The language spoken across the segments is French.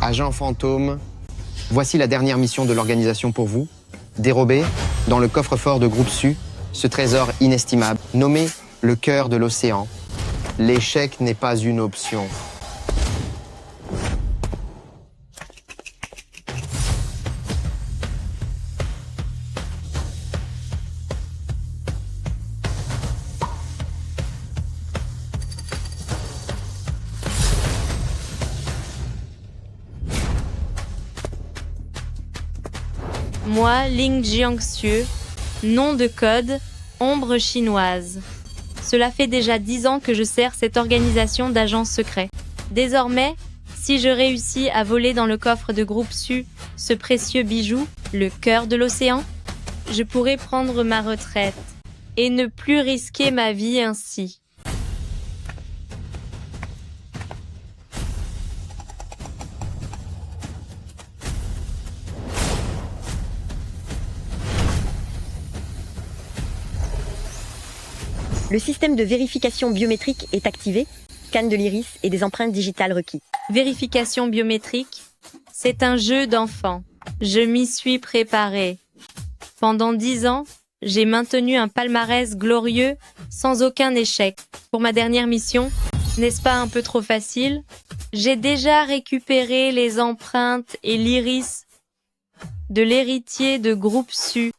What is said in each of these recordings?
Agent fantôme, voici la dernière mission de l'organisation pour vous. Dérober, dans le coffre-fort de Groupe Su, ce trésor inestimable, nommé le cœur de l'océan. L'échec n'est pas une option. Moi, Ling Jiangxiu, nom de code, ombre chinoise. Cela fait déjà 10 ans que je sers cette organisation d'agents secrets. Désormais, si je réussis à voler dans le coffre de Groupe Su ce précieux bijou, le cœur de l'océan, je pourrai prendre ma retraite et ne plus risquer ma vie ainsi. Le système de vérification biométrique est activé, scan de l'iris et des empreintes digitales requis. Vérification biométrique, c'est un jeu d'enfant. Je m'y suis préparée. Pendant 10 ans, j'ai maintenu un palmarès glorieux sans aucun échec. Pour ma dernière mission, n'est-ce pas un peu trop facile? J'ai déjà récupéré les empreintes et l'iris de l'héritier de Groupe Su.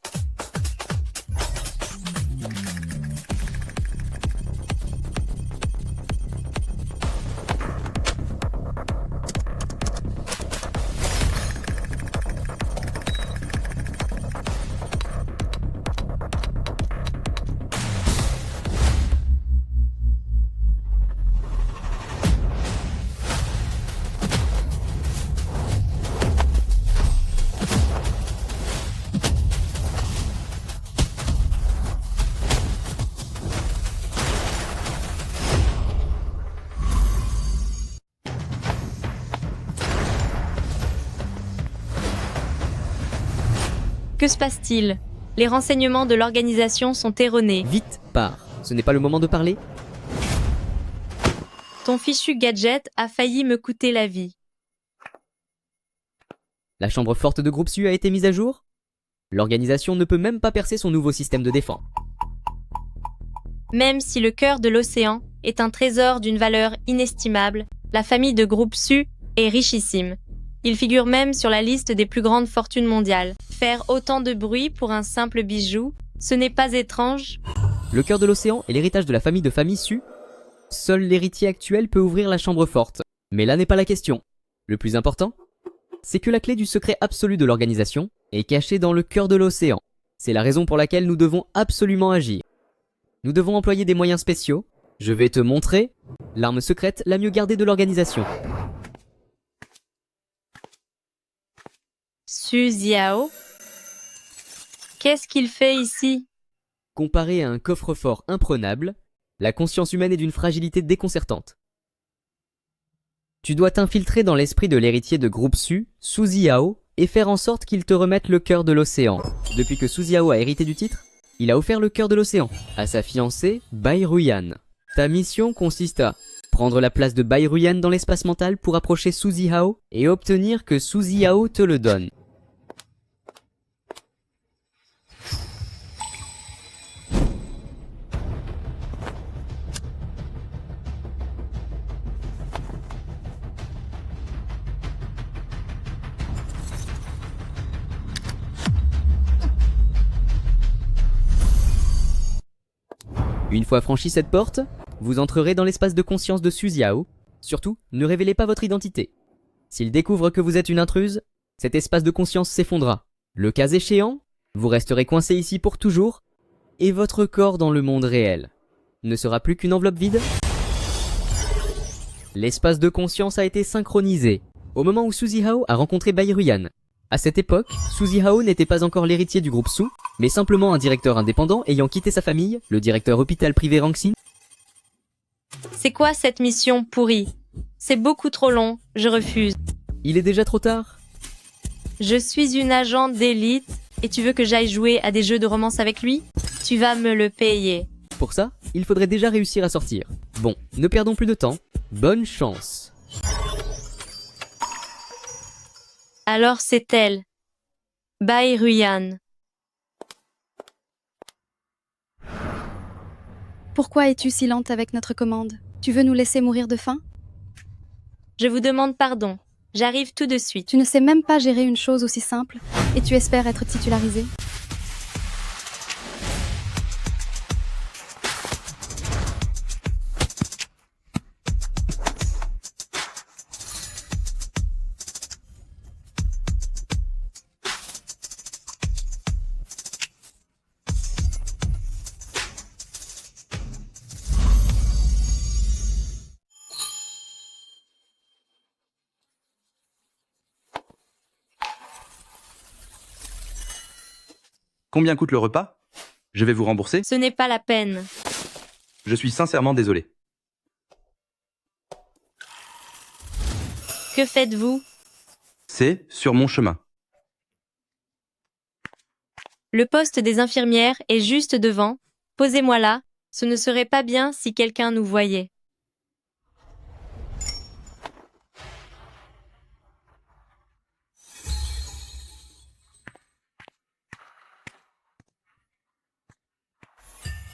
Que se passe-t-il? Les renseignements de l'organisation sont erronés. Vite, pars. Ce n'est pas le moment de parler. Ton fichu gadget a failli me coûter la vie. La chambre forte de Groupe Su a été mise à jour. L'organisation ne peut même pas percer son nouveau système de défense. Même si le cœur de l'océan est un trésor d'une valeur inestimable, la famille de Groupe Su est richissime. Il figure même sur la liste des plus grandes fortunes mondiales. Faire autant de bruit pour un simple bijou, ce n'est pas étrange. Le cœur de l'océan est l'héritage de la famille Su. Seul l'héritier actuel peut ouvrir la chambre forte. Mais là n'est pas la question. Le plus important, c'est que la clé du secret absolu de l'organisation est cachée dans le cœur de l'océan. C'est la raison pour laquelle nous devons absolument agir. Nous devons employer des moyens spéciaux. Je vais te montrer l'arme secrète la mieux gardée de l'organisation. Su Xiao? Qu'est-ce qu'il fait ici? Comparé à un coffre-fort imprenable, la conscience humaine est d'une fragilité déconcertante. Tu dois t'infiltrer dans l'esprit de l'héritier de Groupe Su, Su Xiao, et faire en sorte qu'il te remette le cœur de l'océan. Depuis que Su Xiao a hérité du titre, il a offert le cœur de l'océan à sa fiancée, Bai Ruyan. Ta mission consiste à prendre la place de Bai Ruyan dans l'espace mental pour approcher Su Xiao et obtenir que Su Xiao te le donne. Une fois franchi cette porte, vous entrerez dans l'espace de conscience de Su Xiao. Surtout, ne révélez pas votre identité. S'il découvre que vous êtes une intruse, cet espace de conscience s'effondrera. Le cas échéant, vous resterez coincé ici pour toujours, et votre corps dans le monde réel ne sera plus qu'une enveloppe vide. L'espace de conscience a été synchronisé au moment où Su Xiao a rencontré Bai Ruyan. À cette époque, Su Xiao n'était pas encore l'héritier du groupe Su, mais simplement un directeur indépendant ayant quitté sa famille, le directeur hôpital privé Rangxin. C'est quoi cette mission pourrie? C'est beaucoup trop long, je refuse. Il est déjà trop tard. Je suis une agente d'élite et tu veux que j'aille jouer à des jeux de romance avec lui? Tu vas me le payer. Pour ça, il faudrait déjà réussir à sortir. Bon, ne perdons plus de temps. Bonne chance. Alors c'est elle. Bai Ruyan. Pourquoi es-tu si lente avec notre commande? Tu veux nous laisser mourir de faim? Je vous demande pardon. J'arrive tout de suite. Tu ne sais même pas gérer une chose aussi simple et tu espères être titularisé? Combien coûte le repas? Je vais vous rembourser. Ce n'est pas la peine. Je suis sincèrement désolé. Que faites-vous? C'est sur mon chemin. Le poste des infirmières est juste devant. Posez-moi là. Ce ne serait pas bien si quelqu'un nous voyait.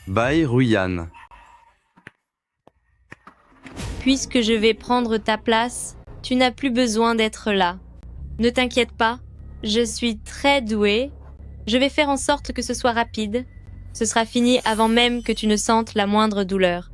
Bai Ruyan. Puisque je vais prendre ta place, tu n'as plus besoin d'être là. Ne t'inquiète pas, je suis très douée. Je vais faire en sorte que ce soit rapide. Ce sera fini avant même que tu ne sentes la moindre douleur.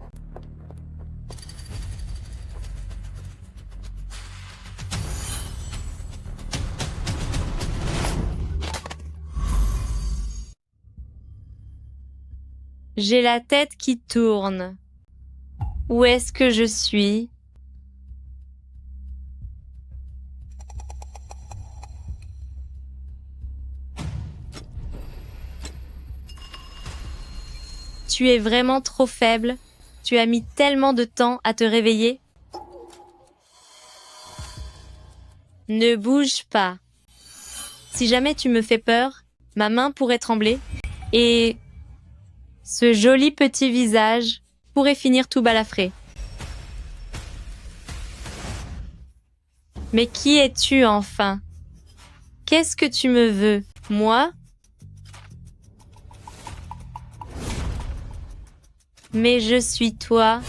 J'ai la tête qui tourne. Où est-ce que je suis? Tu es vraiment trop faible. Tu as mis tellement de temps à te réveiller. Ne bouge pas. Si jamais tu me fais peur, ma main pourrait trembler et ce joli petit visage pourrait finir tout balafré. Mais qui es-tu enfin? Qu'est-ce que tu me veux, moi? Mais je suis toi.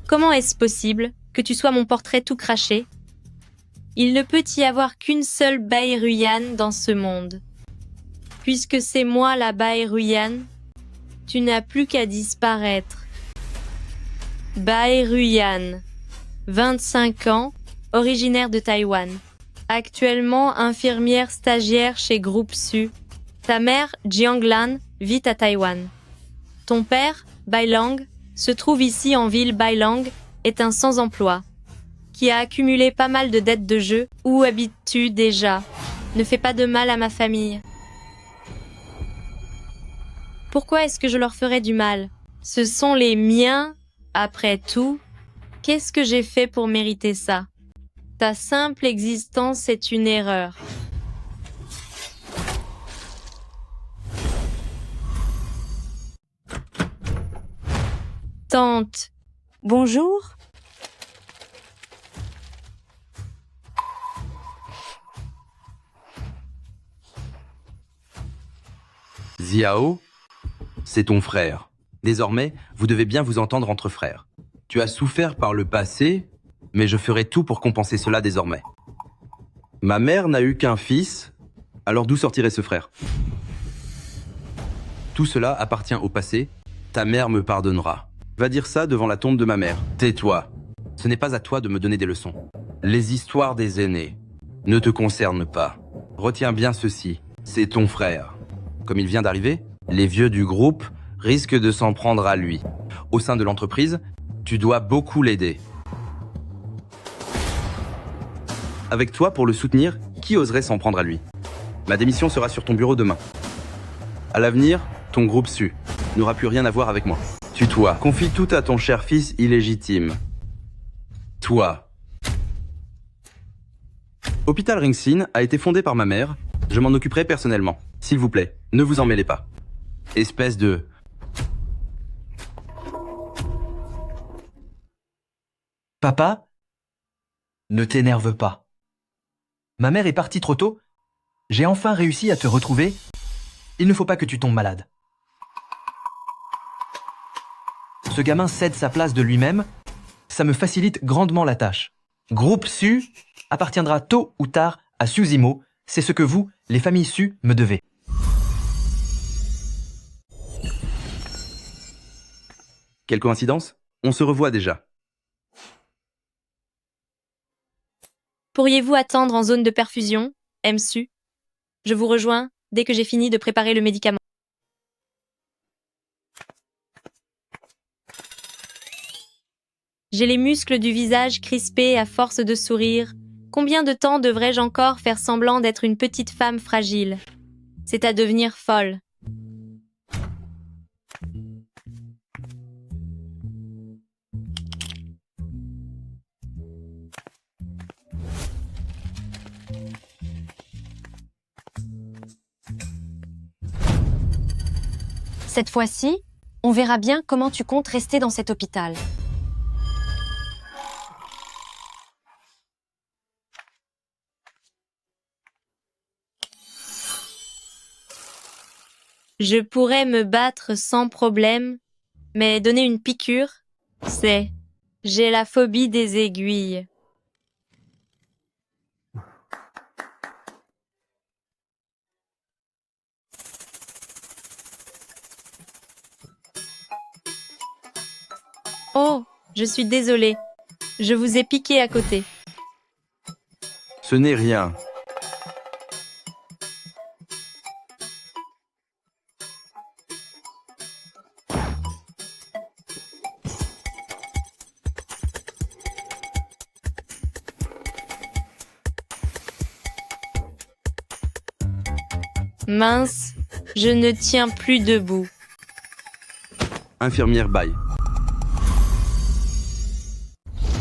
Comment est-ce possible que tu sois mon portrait tout craché? Il ne peut y avoir qu'une seule Bai Ruyan dans ce monde. Puisque c'est moi la Bai Ruyan, tu n'as plus qu'à disparaître. Bai Ruyan, 25 ans, originaire de Taïwan. Actuellement infirmière stagiaire chez Groupe Su. Ta mère, Jianglan, vit à Taïwan. Ton père, Bailang, se trouve ici en ville. Bailang est un sans-emploi qui a accumulé pas mal de dettes de jeu. Où habites-tu déjà? Ne fais pas de mal à ma famille. Pourquoi est-ce que je leur ferais du mal? Ce sont les miens, après tout. Qu'est-ce que j'ai fait pour mériter ça? Ta simple existence est une erreur. Tante. Bonjour. Xiao, c'est ton frère. Désormais, vous devez bien vous entendre entre frères. Tu as souffert par le passé, mais je ferai tout pour compenser cela désormais. Ma mère n'a eu qu'un fils, alors d'où sortirait ce frère? Tout cela appartient au passé, ta mère me pardonnera. Va dire ça devant la tombe de ma mère. Tais-toi. Ce n'est pas à toi de me donner des leçons. Les histoires des aînés ne te concernent pas. Retiens bien ceci, c'est ton frère. Comme il vient d'arriver, les vieux du groupe risquent de s'en prendre à lui. Au sein de l'entreprise, tu dois beaucoup l'aider. Avec toi pour le soutenir, qui oserait s'en prendre à lui? Ma démission sera sur ton bureau demain. À l'avenir, ton groupe Su n'aura plus rien à voir avec moi. Tue-toi. Confie tout à ton cher fils illégitime. Toi. Hôpital Ringsin a été fondé par ma mère. Je m'en occuperai personnellement. S'il vous plaît, ne vous en mêlez pas. Espèce de... Papa? Ne t'énerve pas. Ma mère est partie trop tôt. J'ai enfin réussi à te retrouver. Il ne faut pas que tu tombes malade. Ce gamin cède sa place de lui-même. Ça me facilite grandement la tâche. Groupe Su appartiendra tôt ou tard à Suzimo. C'est ce que vous, les familles Su, me devez. Quelle coïncidence? On se revoit déjà. Pourriez-vous attendre en zone de perfusion, MSU? Je vous rejoins dès que j'ai fini de préparer le médicament. J'ai les muscles du visage crispés à force de sourire. Combien de temps devrais-je encore faire semblant d'être une petite femme fragile? C'est à devenir folle. Cette fois-ci, on verra bien comment tu comptes rester dans cet hôpital. Je pourrais me battre sans problème, mais donner une piqûre, c'est... J'ai la phobie des aiguilles. Oh, je suis désolée. Je vous ai piqué à côté. Ce n'est rien. Mince, je ne tiens plus debout. Infirmière baille.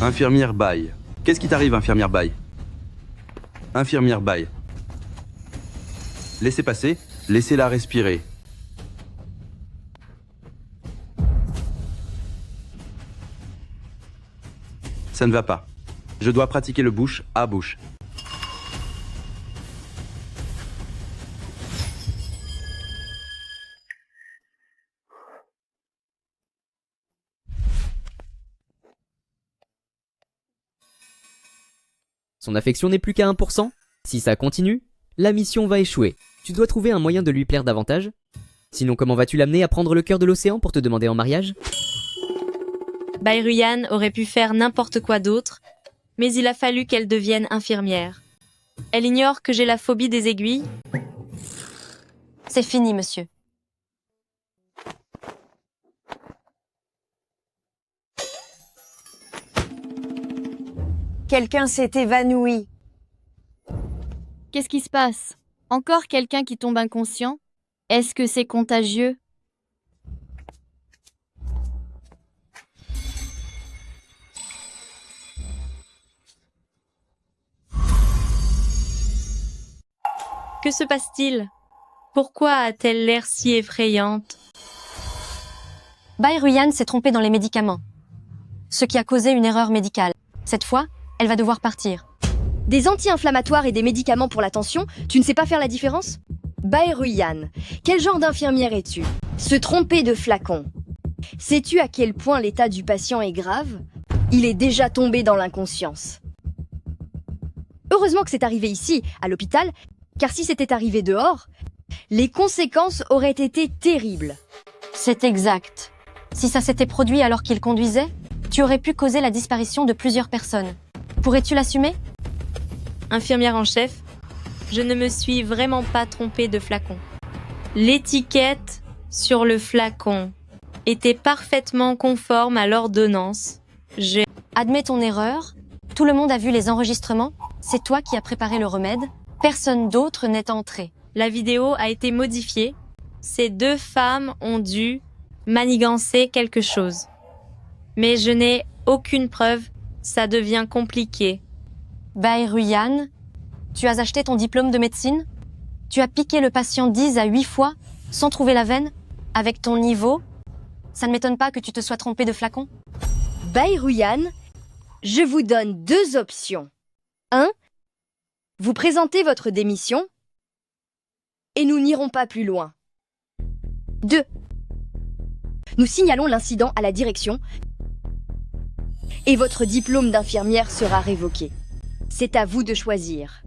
Infirmière baille. Qu'est-ce qui t'arrive, infirmière baille? Infirmière baille. Laissez passer, laissez-la respirer. Ça ne va pas. Je dois pratiquer le bouche à bouche. Son affection n'est plus qu'à 1%. Si ça continue, la mission va échouer. Tu dois trouver un moyen de lui plaire davantage. Sinon, comment vas-tu l'amener à prendre le cœur de l'océan pour te demander en mariage? Bairuyan aurait pu faire n'importe quoi d'autre, mais il a fallu qu'elle devienne infirmière. Elle ignore que j'ai la phobie des aiguilles. C'est fini, monsieur. Quelqu'un s'est évanoui. Qu'est-ce qui se passe? Encore quelqu'un qui tombe inconscient? Est-ce que c'est contagieux? Que se passe-t-il? Pourquoi a-t-elle l'air si effrayante? Bairuyan s'est trompée dans les médicaments, ce qui a causé une erreur médicale. Cette fois, elle va devoir partir. Des anti-inflammatoires et des médicaments pour la tension, tu ne sais pas faire la différence? Bairuyan, quel genre d'infirmière es-tu? Se tromper de flacon. Sais-tu à quel point l'état du patient est grave? Il est déjà tombé dans l'inconscience. Heureusement que c'est arrivé ici, à l'hôpital, car si c'était arrivé dehors, les conséquences auraient été terribles. C'est exact. Si ça s'était produit alors qu'il conduisait, tu aurais pu causer la disparition de plusieurs personnes. Pourrais-tu l'assumer? Infirmière en chef, je ne me suis vraiment pas trompée de flacon. L'étiquette sur le flacon était parfaitement conforme à l'ordonnance. Admets ton erreur. Tout le monde a vu les enregistrements. C'est toi qui as préparé le remède. Personne d'autre n'est entré. La vidéo a été modifiée. Ces deux femmes ont dû manigancer quelque chose. Mais je n'ai aucune preuve. Ça devient compliqué. Bairuyan, tu as acheté ton diplôme de médecine? Tu as piqué le patient 10 à 8 fois sans trouver la veine? Avec ton niveau, ça ne m'étonne pas que tu te sois trompé de flacon. Bairuyan, je vous donne deux options. Vous présentez votre démission et nous n'irons pas plus loin. 2. Nous signalons l'incident à la direction et votre diplôme d'infirmière sera révoqué. C'est à vous de choisir.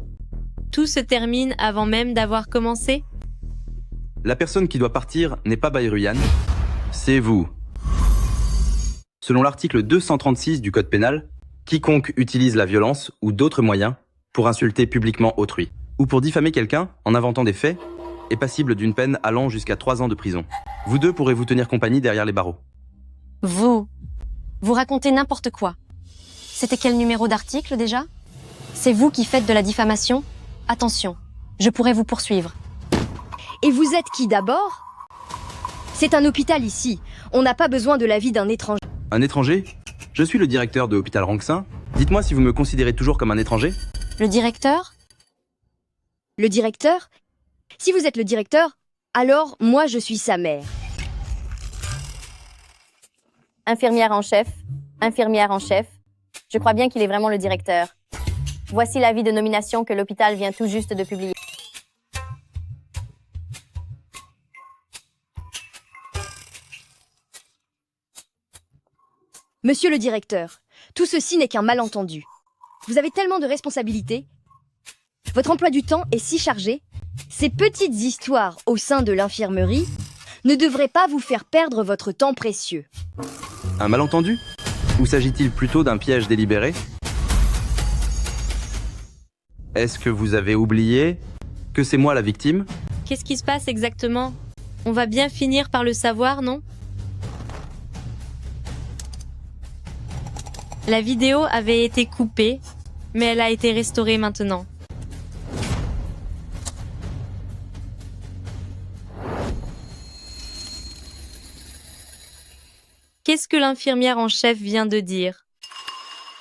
Tout se termine avant même d'avoir commencé? La personne qui doit partir n'est pas Bayruyan, c'est vous. Selon l'article 236 du Code pénal, quiconque utilise la violence ou d'autres moyens pour insulter publiquement autrui, ou pour diffamer quelqu'un en inventant des faits, est passible d'une peine allant jusqu'à 3 ans de prison. Vous deux pourrez vous tenir compagnie derrière les barreaux. Vous racontez n'importe quoi. C'était quel numéro d'article déjà? C'est vous qui faites de la diffamation? Attention, je pourrais vous poursuivre. Et vous êtes qui d'abord? C'est un hôpital ici. On n'a pas besoin de l'avis d'un étranger. Un étranger? Je suis le directeur de l'hôpital Rangsin. Dites-moi si vous me considérez toujours comme un étranger? Le directeur? Le directeur? Si vous êtes le directeur, alors moi je suis sa mère. Infirmière en chef, infirmière en chef. Je crois bien qu'il est vraiment le directeur. Voici l'avis de nomination que l'hôpital vient tout juste de publier. Monsieur le directeur, tout ceci n'est qu'un malentendu. Vous avez tellement de responsabilités. Votre emploi du temps est si chargé. Ces petites histoires au sein de l'infirmerie ne devraient pas vous faire perdre votre temps précieux. Un malentendu? Ou s'agit-il plutôt d'un piège délibéré? Est-ce que vous avez oublié que c'est moi la victime? Qu'est-ce qui se passe exactement? On va bien finir par le savoir, non? La vidéo avait été coupée, mais elle a été restaurée maintenant. Qu'est-ce que l'infirmière en chef vient de dire?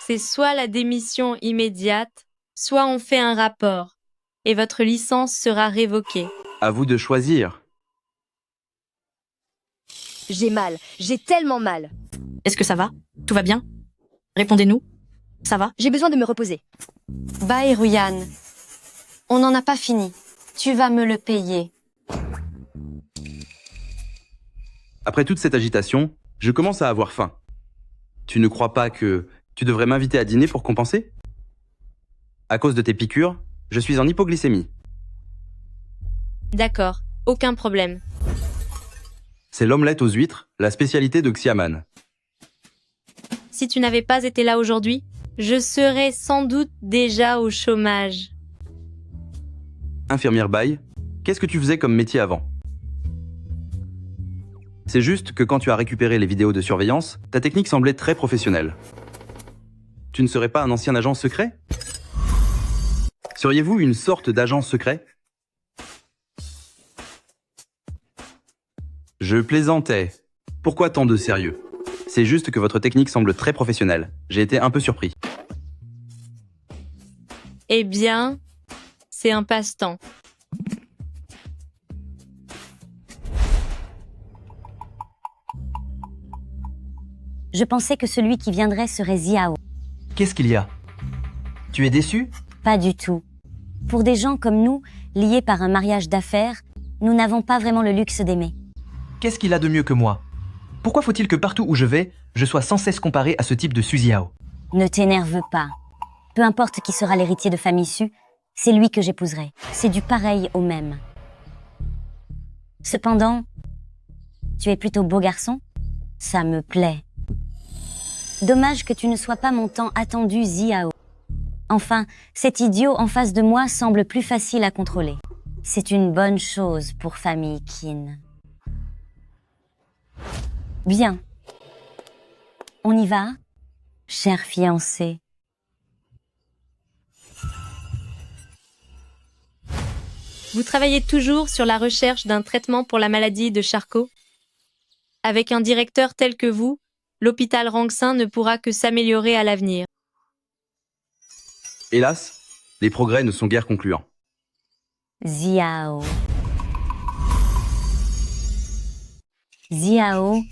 C'est soit la démission immédiate, soit on fait un rapport, et votre licence sera révoquée. À vous de choisir. J'ai mal, j'ai tellement mal. Est-ce que ça va? Tout va bien? Répondez-nous. Ça va? J'ai besoin de me reposer. Bayruyan, on n'en a pas fini. Tu vas me le payer. Après toute cette agitation, je commence à avoir faim. Tu ne crois pas que tu devrais m'inviter à dîner pour compenser? À cause de tes piqûres, je suis en hypoglycémie. D'accord, aucun problème. C'est l'omelette aux huîtres, la spécialité de Xiaman. Si tu n'avais pas été là aujourd'hui, je serais sans doute déjà au chômage. Infirmière Bai, qu'est-ce que tu faisais comme métier avant? C'est juste que quand tu as récupéré les vidéos de surveillance, ta technique semblait très professionnelle. Tu ne serais pas un ancien agent secret? Seriez-vous une sorte d'agent secret? Je plaisantais. Pourquoi tant de sérieux? C'est juste que votre technique semble très professionnelle. J'ai été un peu surpris. Eh bien, c'est un passe-temps. Je pensais que celui qui viendrait serait Ziao. Qu'est-ce qu'il y a? Tu es déçu? Pas du tout. Pour des gens comme nous, liés par un mariage d'affaires, nous n'avons pas vraiment le luxe d'aimer. Qu'est-ce qu'il a de mieux que moi? Pourquoi faut-il que partout où je vais, je sois sans cesse comparé à ce type de Suziao? Ne t'énerve pas. Peu importe qui sera l'héritier de famille Su, c'est lui que j'épouserai. C'est du pareil au même. Cependant, tu es plutôt beau garçon. Ça me plaît. Dommage que tu ne sois pas mon tant attendu Ziao. Enfin, cet idiot en face de moi semble plus facile à contrôler. C'est une bonne chose pour famille Qin. Bien. On y va, cher fiancé. Vous travaillez toujours sur la recherche d'un traitement pour la maladie de Charcot? Avec un directeur tel que vous, l'hôpital Rangsin ne pourra que s'améliorer à l'avenir. Hélas, les progrès ne sont guère concluants. Ziao. Ziao,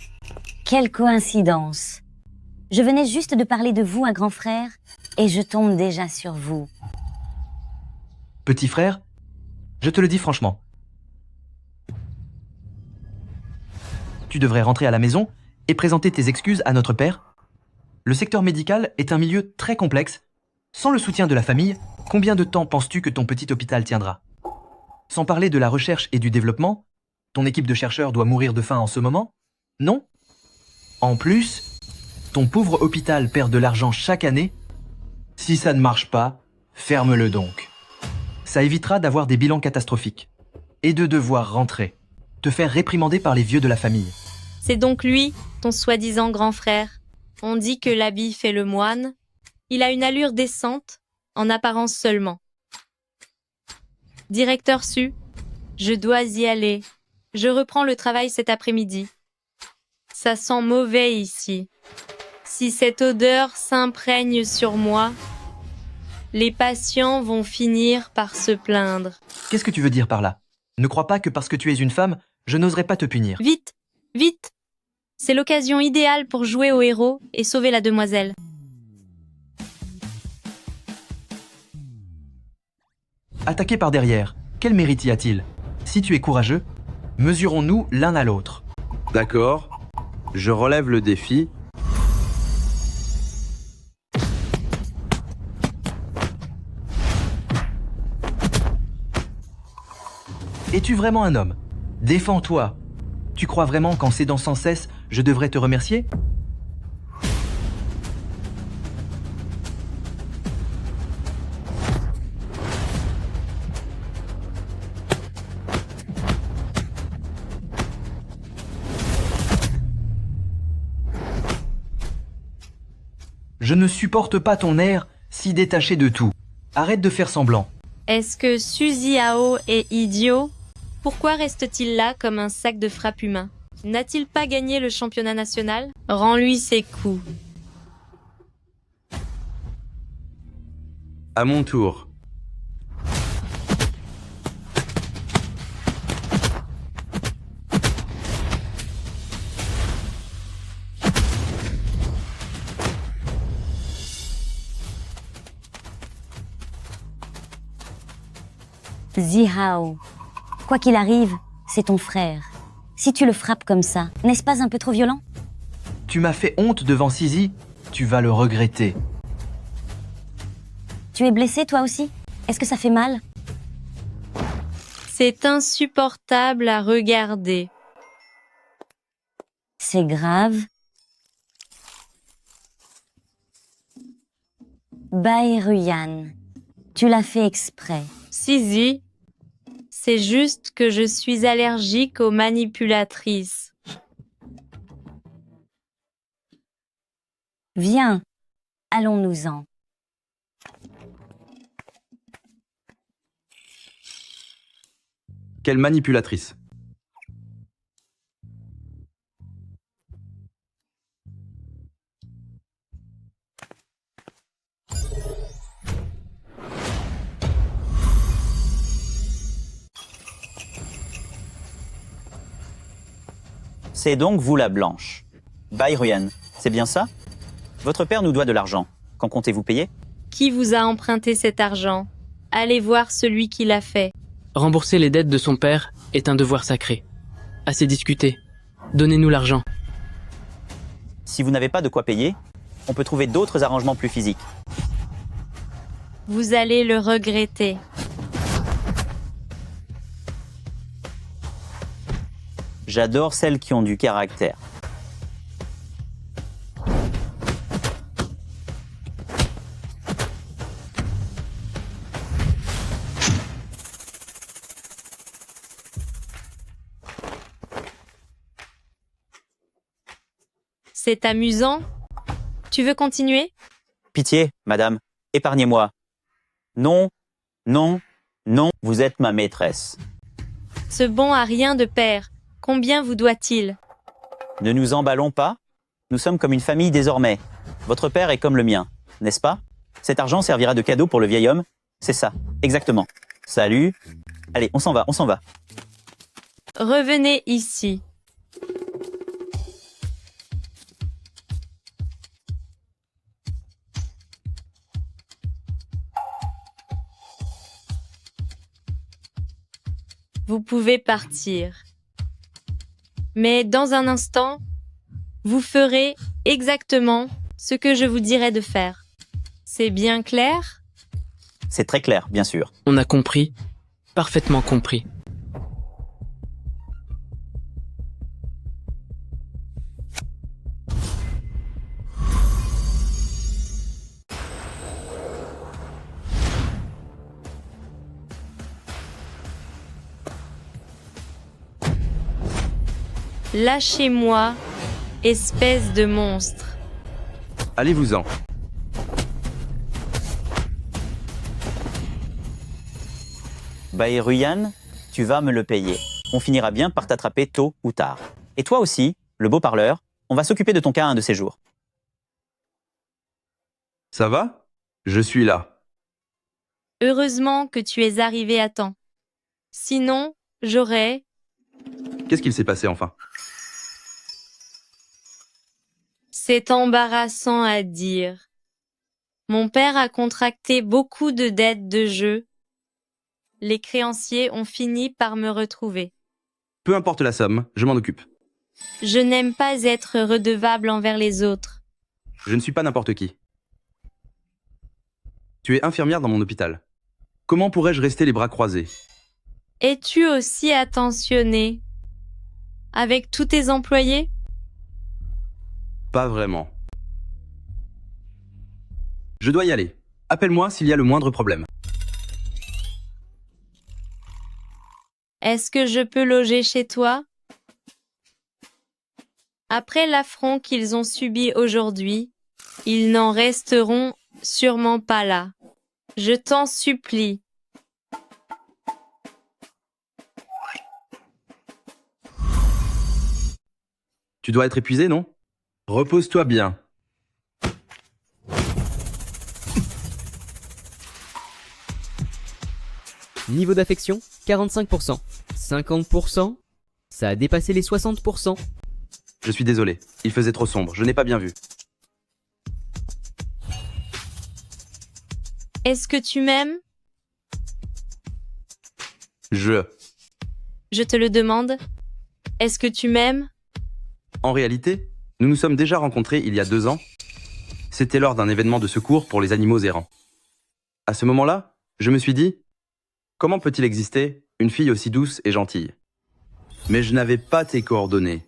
quelle coïncidence. Je venais juste de parler de vous à grand frère et je tombe déjà sur vous. Petit frère, je te le dis franchement. Tu devrais rentrer à la maison et présenter tes excuses à notre père. Le secteur médical est un milieu très complexe. Sans le soutien de la famille, combien de temps penses-tu que ton petit hôpital tiendra? Sans parler de la recherche et du développement, ton équipe de chercheurs doit mourir de faim en ce moment? Non? En plus, ton pauvre hôpital perd de l'argent chaque année. Si ça ne marche pas, ferme-le donc. Ça évitera d'avoir des bilans catastrophiques et de devoir rentrer, te faire réprimander par les vieux de la famille. C'est donc lui, ton soi-disant grand frère. On dit que l'habit fait le moine. Il a une allure décente, en apparence seulement. Directeur Su, je dois y aller. Je reprends le travail cet après-midi. Ça sent mauvais ici. Si cette odeur s'imprègne sur moi, les patients vont finir par se plaindre. Qu'est-ce que tu veux dire par là? Ne crois pas que parce que tu es une femme, je n'oserais pas te punir. Vite, vite! C'est l'occasion idéale pour jouer au héros et sauver la demoiselle. Attaquer par derrière, quel mérite y a-t-il? Si tu es courageux, mesurons-nous l'un à l'autre. D'accord, je relève le défi. Es-tu vraiment un homme? Défends-toi. Tu crois vraiment qu'en cédant sans cesse, je devrais te remercier? Je ne supporte pas ton air si détaché de tout. Arrête de faire semblant. Est-ce que Suzy Hao est idiot? Pourquoi reste-t-il là comme un sac de frappe humain? N'a-t-il pas gagné le championnat national? Rends-lui ses coups. À mon tour. Zihao, quoi qu'il arrive, c'est ton frère. Si tu le frappes comme ça, n'est-ce pas un peu trop violent? Tu m'as fait honte devant Sisi, tu vas le regretter. Tu es blessé toi aussi? Est-ce que ça fait mal? C'est insupportable à regarder. C'est grave. Baeruyan, tu l'as fait exprès. Sizi, c'est juste que je suis allergique aux manipulatrices. Viens, allons-nous-en. Quelle manipulatrice? C'est donc vous la blanche. Baeruyan, c'est bien ça? Votre père nous doit de l'argent. Quand comptez-vous payer? Qui vous a emprunté cet argent? Allez voir celui qui l'a fait. Rembourser les dettes de son père est un devoir sacré. Assez discuté. Donnez-nous l'argent. Si vous n'avez pas de quoi payer, on peut trouver d'autres arrangements plus physiques. Vous allez le regretter. J'adore celles qui ont du caractère. C'est amusant. Tu veux continuer? Pitié, madame, épargnez-moi. Non, non, non, vous êtes ma maîtresse. Ce bon a rien de père. Combien vous doit-il? Ne nous emballons pas. Nous sommes comme une famille désormais. Votre père est comme le mien, n'est-ce pas? Cet argent servira de cadeau pour le vieil homme. C'est ça, exactement. Salut. Allez, on s'en va, on s'en va. Revenez ici. Vous pouvez partir. Mais dans un instant, vous ferez exactement ce que je vous dirai de faire. C'est bien clair? C'est très clair, bien sûr. On a compris, parfaitement compris. Lâchez-moi, espèce de monstre. Allez-vous-en. Baeruyan, tu vas me le payer. On finira bien par t'attraper tôt ou tard. Et toi aussi, le beau parleur, on va s'occuper de ton cas un de ces jours. Ça va? Je suis là. Heureusement que tu es arrivé à temps. Sinon, j'aurais... Qu'est-ce qu'il s'est passé enfin? C'est embarrassant à dire. Mon père a contracté beaucoup de dettes de jeu. Les créanciers ont fini par me retrouver. Peu importe la somme, je m'en occupe. Je n'aime pas être redevable envers les autres. Je ne suis pas n'importe qui. Tu es infirmière dans mon hôpital. Comment pourrais-je rester les bras croisés? Es-tu aussi attentionné avec tous tes employés? Pas vraiment. Je dois y aller. Appelle-moi s'il y a le moindre problème. Est-ce que je peux loger chez toi? Après l'affront qu'ils ont subi aujourd'hui, ils n'en resteront sûrement pas là. Je t'en supplie. Tu dois être épuisé, non? Repose-toi bien. Niveau d'affection, 45%. 50%. Ça a dépassé les 60%. Je suis désolé, il faisait trop sombre, je n'ai pas bien vu. Est-ce que tu m'aimes? Je te le demande. Est-ce que tu m'aimes? En réalité, nous nous sommes déjà rencontrés il y a 2 ans. C'était lors d'un événement de secours pour les animaux errants. À ce moment-là, je me suis dit, comment peut-il exister une fille aussi douce et gentille? Mais je n'avais pas tes coordonnées.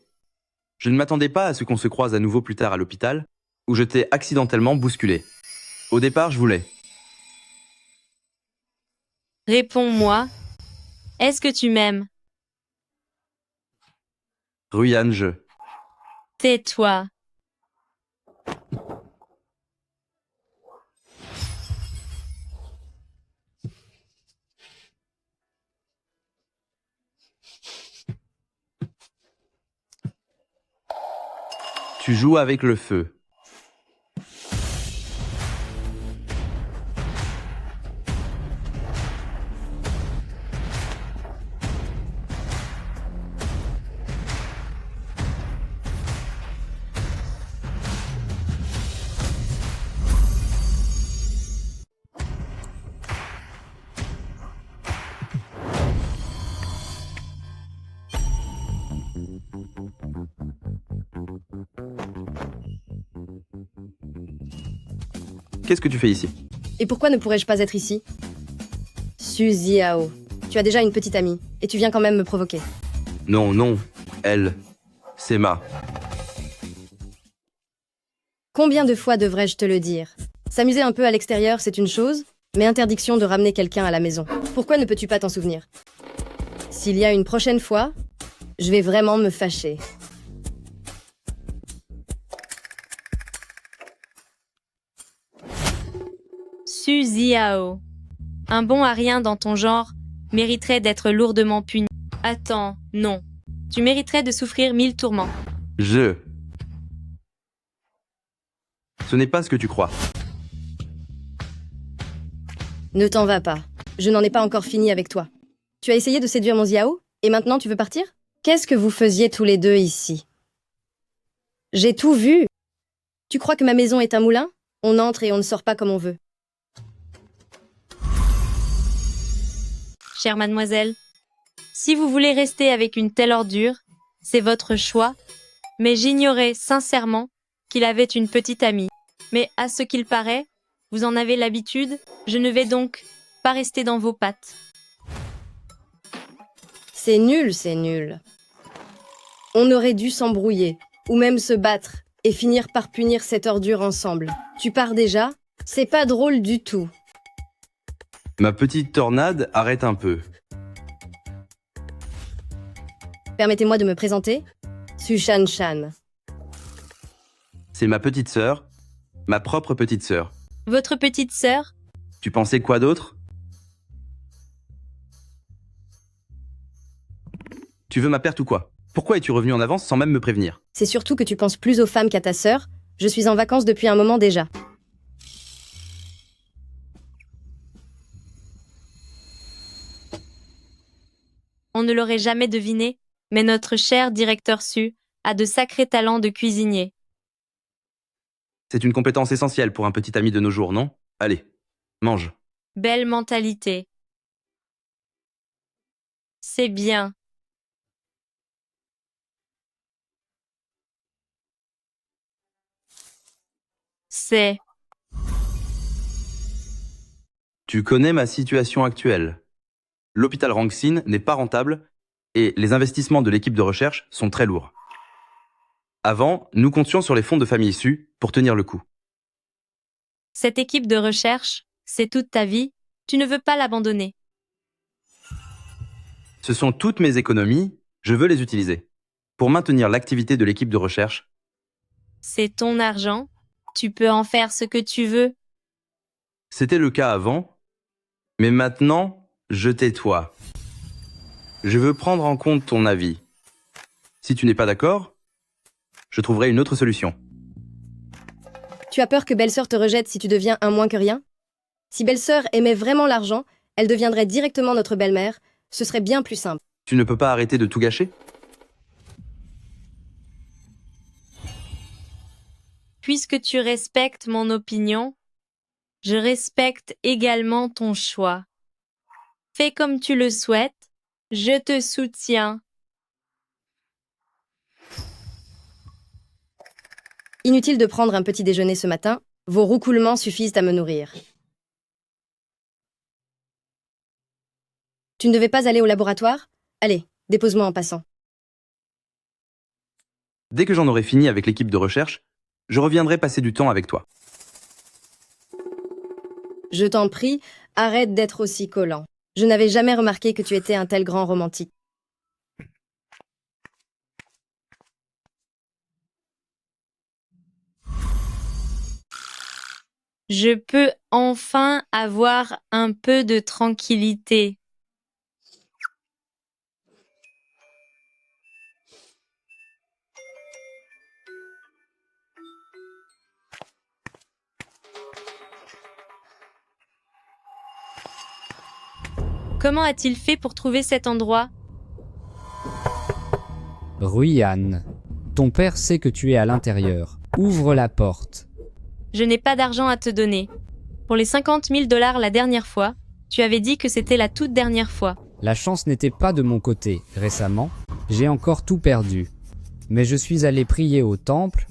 Je ne m'attendais pas à ce qu'on se croise à nouveau plus tard à l'hôpital, où je t'ai accidentellement bousculé. Au départ, je voulais. Réponds-moi. Est-ce que tu m'aimes? Ruyan, je. Tais-toi. Tu joues avec le feu. Qu'est-ce que tu fais ici? Et pourquoi ne pourrais-je pas être ici? Suzy Ao, tu as déjà une petite amie, et tu viens quand même me provoquer. Non, non, elle, c'est Ma. Combien de fois devrais-je te le dire? S'amuser un peu à l'extérieur, c'est une chose, mais interdiction de ramener quelqu'un à la maison. Pourquoi ne peux-tu pas t'en souvenir? S'il y a une prochaine fois, je vais vraiment me fâcher. Suzy Ao. Un bon à rien dans ton genre mériterait d'être lourdement puni. Attends, non. Tu mériterais de souffrir 1000 tourments. Ce n'est pas ce que tu crois. Ne t'en va pas. Je n'en ai pas encore fini avec toi. Tu as essayé de séduire mon Ziao, et maintenant tu veux partir? Qu'est-ce que vous faisiez tous les deux ici? J'ai tout vu. Tu crois que ma maison est un moulin? On entre et on ne sort pas comme on veut. Chère mademoiselle, Si vous voulez rester avec une telle ordure, c'est votre choix, mais j'ignorais sincèrement qu'il avait une petite amie. Mais à ce qu'il paraît, vous en avez l'habitude, je ne vais donc pas rester dans vos pattes. C'est nul, c'est nul. On aurait dû s'embrouiller, ou même se battre, et finir par punir cette ordure ensemble. Tu pars déjà? C'est pas drôle du tout. Ma petite tornade, arrête un peu. Permettez-moi de me présenter. Sushan Shan. C'est ma petite sœur, ma propre petite sœur. Votre petite sœur? Tu pensais quoi d'autre? Tu veux ma perte ou quoi? Pourquoi es-tu revenu en avance sans même me prévenir? C'est surtout que tu penses plus aux femmes qu'à ta sœur. Je suis en vacances depuis un moment déjà. On ne l'aurait jamais deviné, mais notre cher directeur Su a de sacrés talents de cuisinier. C'est une compétence essentielle pour un petit ami de nos jours, non? Allez, mange. Belle mentalité. C'est bien. C'est... Tu connais ma situation actuelle. L'hôpital Rangsin n'est pas rentable et les investissements de l'équipe de recherche sont très lourds. Avant, nous comptions sur les fonds de famille Su pour tenir le coup. Cette équipe de recherche, c'est toute ta vie, tu ne veux pas l'abandonner. Ce sont toutes mes économies, je veux les utiliser. Pour maintenir l'activité de l'équipe de recherche. C'est ton argent, tu peux en faire ce que tu veux. C'était le cas avant, mais maintenant, je tais-toi. Je veux prendre en compte ton avis. Si tu n'es pas d'accord, je trouverai une autre solution. Tu as peur que belle-sœur te rejette si tu deviens un moins que rien? Si belle-sœur aimait vraiment l'argent, elle deviendrait directement notre belle-mère. Ce serait bien plus simple. Tu ne peux pas arrêter de tout gâcher? Puisque tu respectes mon opinion, je respecte également ton choix. Fais comme tu le souhaites, je te soutiens. Inutile de prendre un petit déjeuner ce matin, vos roucoulements suffisent à me nourrir. Tu ne devais pas aller au laboratoire? Allez, dépose-moi en passant. Dès que j'en aurai fini avec l'équipe de recherche, je reviendrai passer du temps avec toi. Je t'en prie, arrête d'être aussi collant. Je n'avais jamais remarqué que tu étais un tel grand romantique. Je peux enfin avoir un peu de tranquillité. Comment a-t-il fait pour trouver cet endroit? Ruyan, ton père sait que tu es à l'intérieur. Ouvre la porte. Je n'ai pas d'argent à te donner. Pour les 50 000 $ la dernière fois, tu avais dit que c'était la toute dernière fois. La chance n'était pas de mon côté. Récemment, j'ai encore tout perdu. Mais je suis allé prier au temple.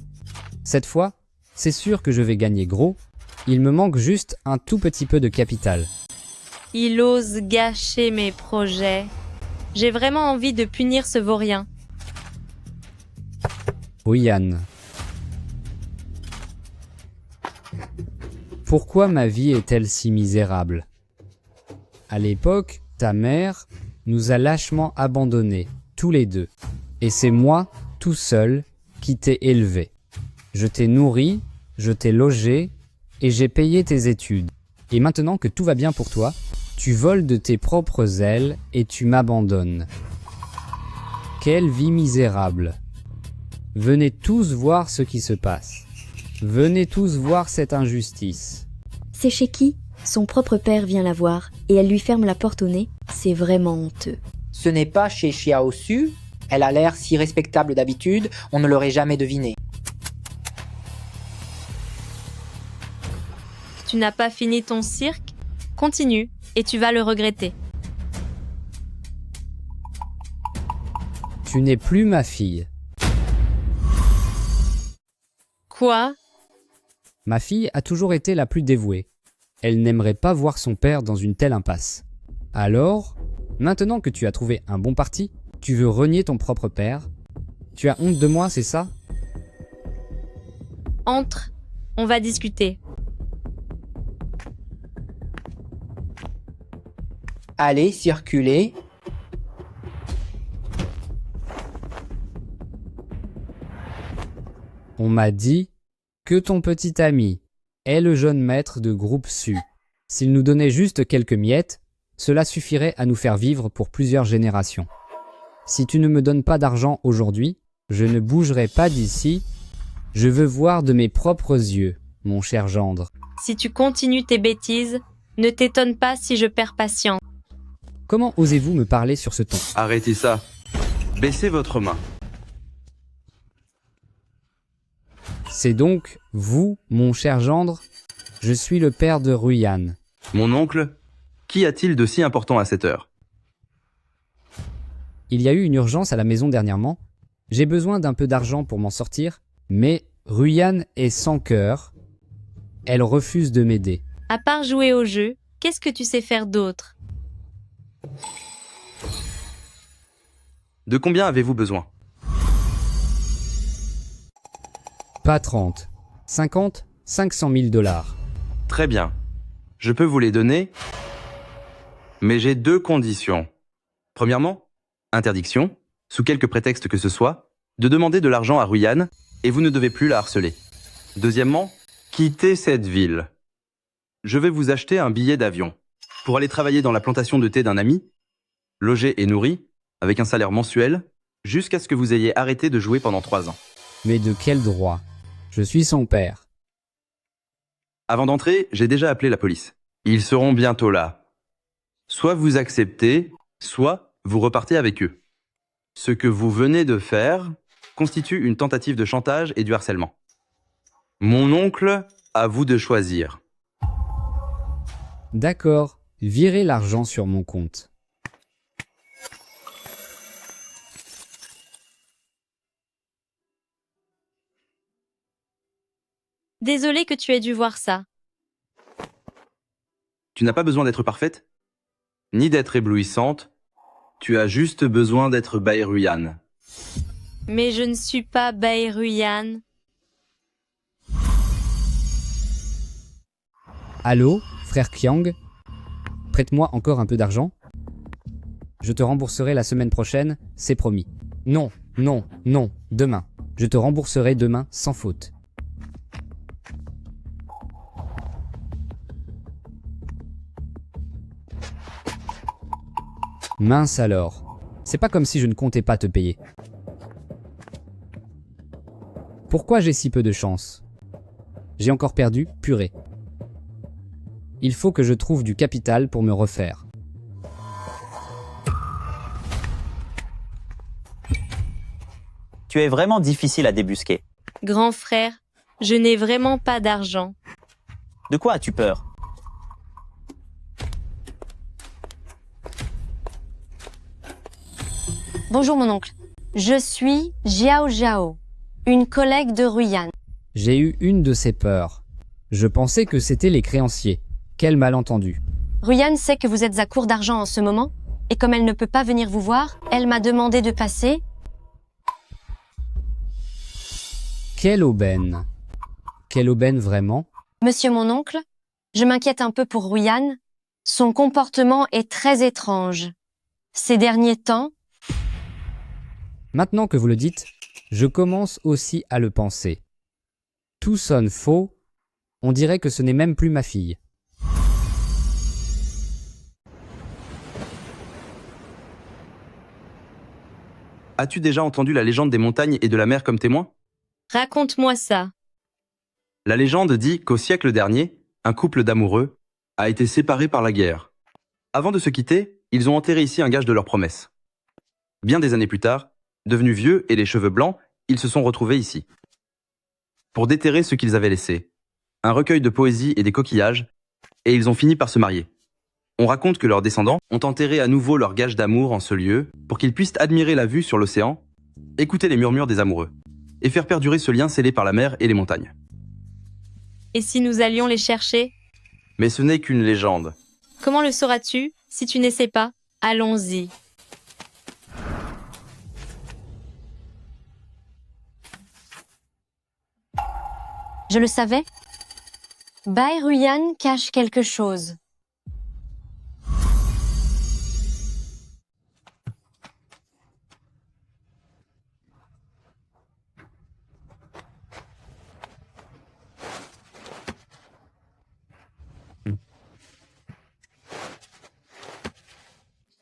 Cette fois, c'est sûr que je vais gagner gros. Il me manque juste un tout petit peu de capital. Il ose gâcher mes projets. J'ai vraiment envie de punir ce vaurien. Ruyan. Pourquoi ma vie est-elle si misérable? À l'époque, ta mère nous a lâchement abandonnés, tous les deux. Et c'est moi, tout seul, qui t'ai élevé. Je t'ai nourri, je t'ai logé, et j'ai payé tes études. Et maintenant que tout va bien pour toi, tu voles de tes propres ailes et tu m'abandonnes. Quelle vie misérable! Venez tous voir ce qui se passe. Venez tous voir cette injustice. C'est chez qui? Son propre père vient la voir et elle lui ferme la porte au nez. C'est vraiment honteux. Ce n'est pas chez Xiao Su. Elle a l'air si respectable d'habitude, on ne l'aurait jamais deviné. Tu n'as pas fini ton cirque? Continue, et tu vas le regretter. Tu n'es plus ma fille. Quoi? Ma fille a toujours été la plus dévouée. Elle n'aimerait pas voir son père dans une telle impasse. Alors, maintenant que tu as trouvé un bon parti, tu veux renier ton propre père. Tu as honte de moi, c'est ça? Entre. On va discuter. Allez, circulez. On m'a dit que ton petit ami est le jeune maître de groupe Su. S'il nous donnait juste quelques miettes, cela suffirait à nous faire vivre pour plusieurs générations. Si tu ne me donnes pas d'argent aujourd'hui, je ne bougerai pas d'ici. Je veux voir de mes propres yeux, mon cher gendre. Si tu continues tes bêtises, ne t'étonne pas si je perds patience. Comment osez-vous me parler sur ce ton? Arrêtez ça. Baissez votre main. C'est donc vous, mon cher gendre? Je suis le père de Ruyan. Mon oncle, qu'y a-t-il de si important à cette heure? Il y a eu une urgence à la maison dernièrement. J'ai besoin d'un peu d'argent pour m'en sortir, mais Ruyan est sans cœur. Elle refuse de m'aider. À part jouer au jeu, qu'est-ce que tu sais faire d'autre? De combien avez-vous besoin? Pas 30. 50, 500 000 dollars. Très bien. Je peux vous les donner, mais j'ai deux conditions. Premièrement, interdiction, sous quelque prétexte que ce soit, de demander de l'argent à Ruyan, et vous ne devez plus la harceler. Deuxièmement, quittez cette ville. Je vais vous acheter un billet d'avion pour aller travailler dans la plantation de thé d'un ami, logé et nourri, avec un salaire mensuel, jusqu'à ce que vous ayez arrêté de jouer pendant 3 ans. Mais de quel droit? Je suis son père. Avant d'entrer, j'ai déjà appelé la police. Ils seront bientôt là. Soit vous acceptez, soit vous repartez avec eux. Ce que vous venez de faire constitue une tentative de chantage et du harcèlement. Mon oncle, à vous de choisir. D'accord, virez l'argent sur mon compte. Désolé que tu aies dû voir ça. Tu n'as pas besoin d'être parfaite, ni d'être éblouissante. Tu as juste besoin d'être Ruyan. Mais je ne suis pas Ruyan. Allô, frère Kyang? Prête-moi encore un peu d'argent? Je te rembourserai la semaine prochaine, c'est promis. Non, non, non, demain. Je te rembourserai demain sans faute. Mince alors. C'est pas comme si je ne comptais pas te payer. Pourquoi j'ai si peu de chance? J'ai encore perdu, purée. Il faut que je trouve du capital pour me refaire. Tu es vraiment difficile à débusquer. Grand frère, je n'ai vraiment pas d'argent. De quoi as-tu peur? Bonjour mon oncle. Je suis Jiao Jiao, une collègue de Ruyan. J'ai eu une de ces peurs. Je pensais que c'était les créanciers. Quel malentendu. Ruyan sait que vous êtes à court d'argent en ce moment, et comme elle ne peut pas venir vous voir, elle m'a demandé de passer. Quelle aubaine. Quelle aubaine vraiment? Monsieur mon oncle, je m'inquiète un peu pour Ruyan. Son comportement est très étrange. Ces derniers temps, Maintenant que vous le dites, je commence aussi à le penser. Tout sonne faux, on dirait que ce n'est même plus ma fille. As-tu déjà entendu la légende des montagnes et de la mer comme témoin? Raconte-moi ça. La légende dit qu'au siècle dernier, un couple d'amoureux a été séparé par la guerre. Avant de se quitter, ils ont enterré ici un gage de leur promesse. Bien des années plus tard, devenus vieux et les cheveux blancs, ils se sont retrouvés ici. Pour déterrer ce qu'ils avaient laissé, un recueil de poésie et des coquillages, et ils ont fini par se marier. On raconte que leurs descendants ont enterré à nouveau leur gage d'amour en ce lieu pour qu'ils puissent admirer la vue sur l'océan, écouter les murmures des amoureux et faire perdurer ce lien scellé par la mer et les montagnes. Et si nous allions les chercher? Mais ce n'est qu'une légende. Comment le sauras-tu si tu n'essaies pas? Allons-y. Je le savais. Baeruyan cache quelque chose.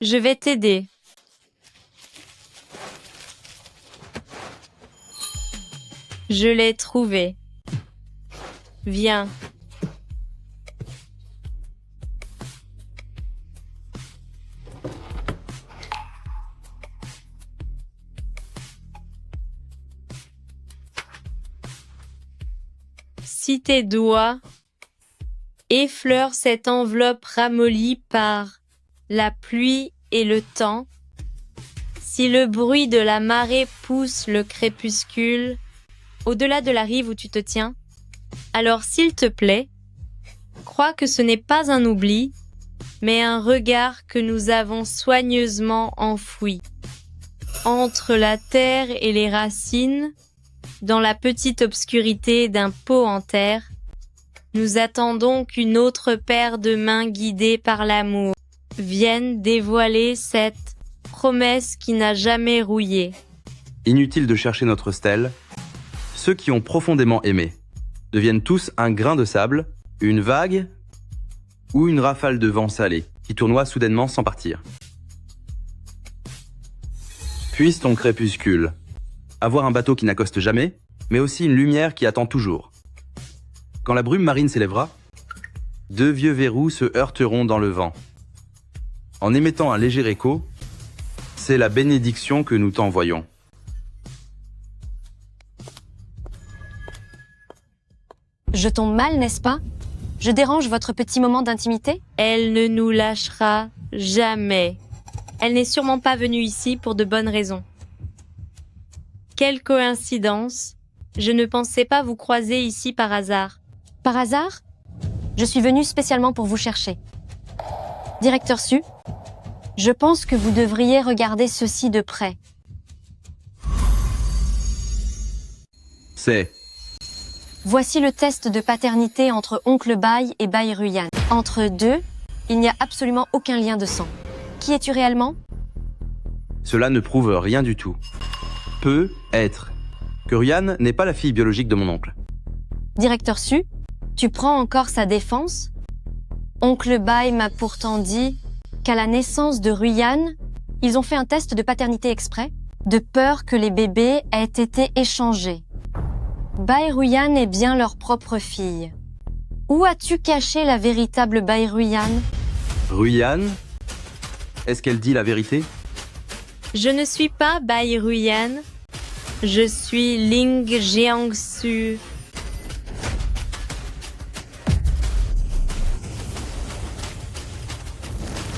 Je vais t'aider. Je l'ai trouvé. Viens. Si tes doigts effleurent cette enveloppe ramollie par la pluie et le temps, si le bruit de la marée pousse le crépuscule au-delà de la rive où tu te tiens, alors s'il te plaît, crois que ce n'est pas un oubli, mais un regard que nous avons soigneusement enfoui. Entre la terre et les racines, dans la petite obscurité d'un pot en terre, nous attendons qu'une autre paire de mains guidées par l'amour vienne dévoiler cette promesse qui n'a jamais rouillé. Inutile de chercher notre stèle. Ceux qui ont profondément aimé deviennent tous un grain de sable, une vague ou une rafale de vent salé qui tournoie soudainement sans partir. Puisse ton crépuscule avoir un bateau qui n'accoste jamais, mais aussi une lumière qui attend toujours. Quand la brume marine s'élèvera, deux vieux verrous se heurteront dans le vent. En émettant un léger écho, c'est la bénédiction que nous t'envoyons. Je tombe mal, n'est-ce pas? Je dérange votre petit moment d'intimité? Elle ne nous lâchera jamais. Elle n'est sûrement pas venue ici pour de bonnes raisons. Quelle coïncidence! Je ne pensais pas vous croiser ici par hasard. Par hasard? Je suis venue spécialement pour vous chercher. Directeur Su, je pense que vous devriez regarder ceci de près. C'est... Voici le test de paternité entre Oncle Bai et Baeruyan. Entre deux, il n'y a absolument aucun lien de sang. Qui es-tu réellement? Cela ne prouve rien du tout. Peut être que Ryan n'est pas la fille biologique de mon oncle. Directeur Su, tu prends encore sa défense? Oncle Bai m'a pourtant dit qu'à la naissance de Ryan, ils ont fait un test de paternité exprès, de peur que les bébés aient été échangés. Baeruyan est bien leur propre fille. Où as-tu caché la véritable Baeruyan? Ryan? Est-ce qu'elle dit la vérité? Je ne suis pas Baeruyan. Je suis Ling Jiangsu.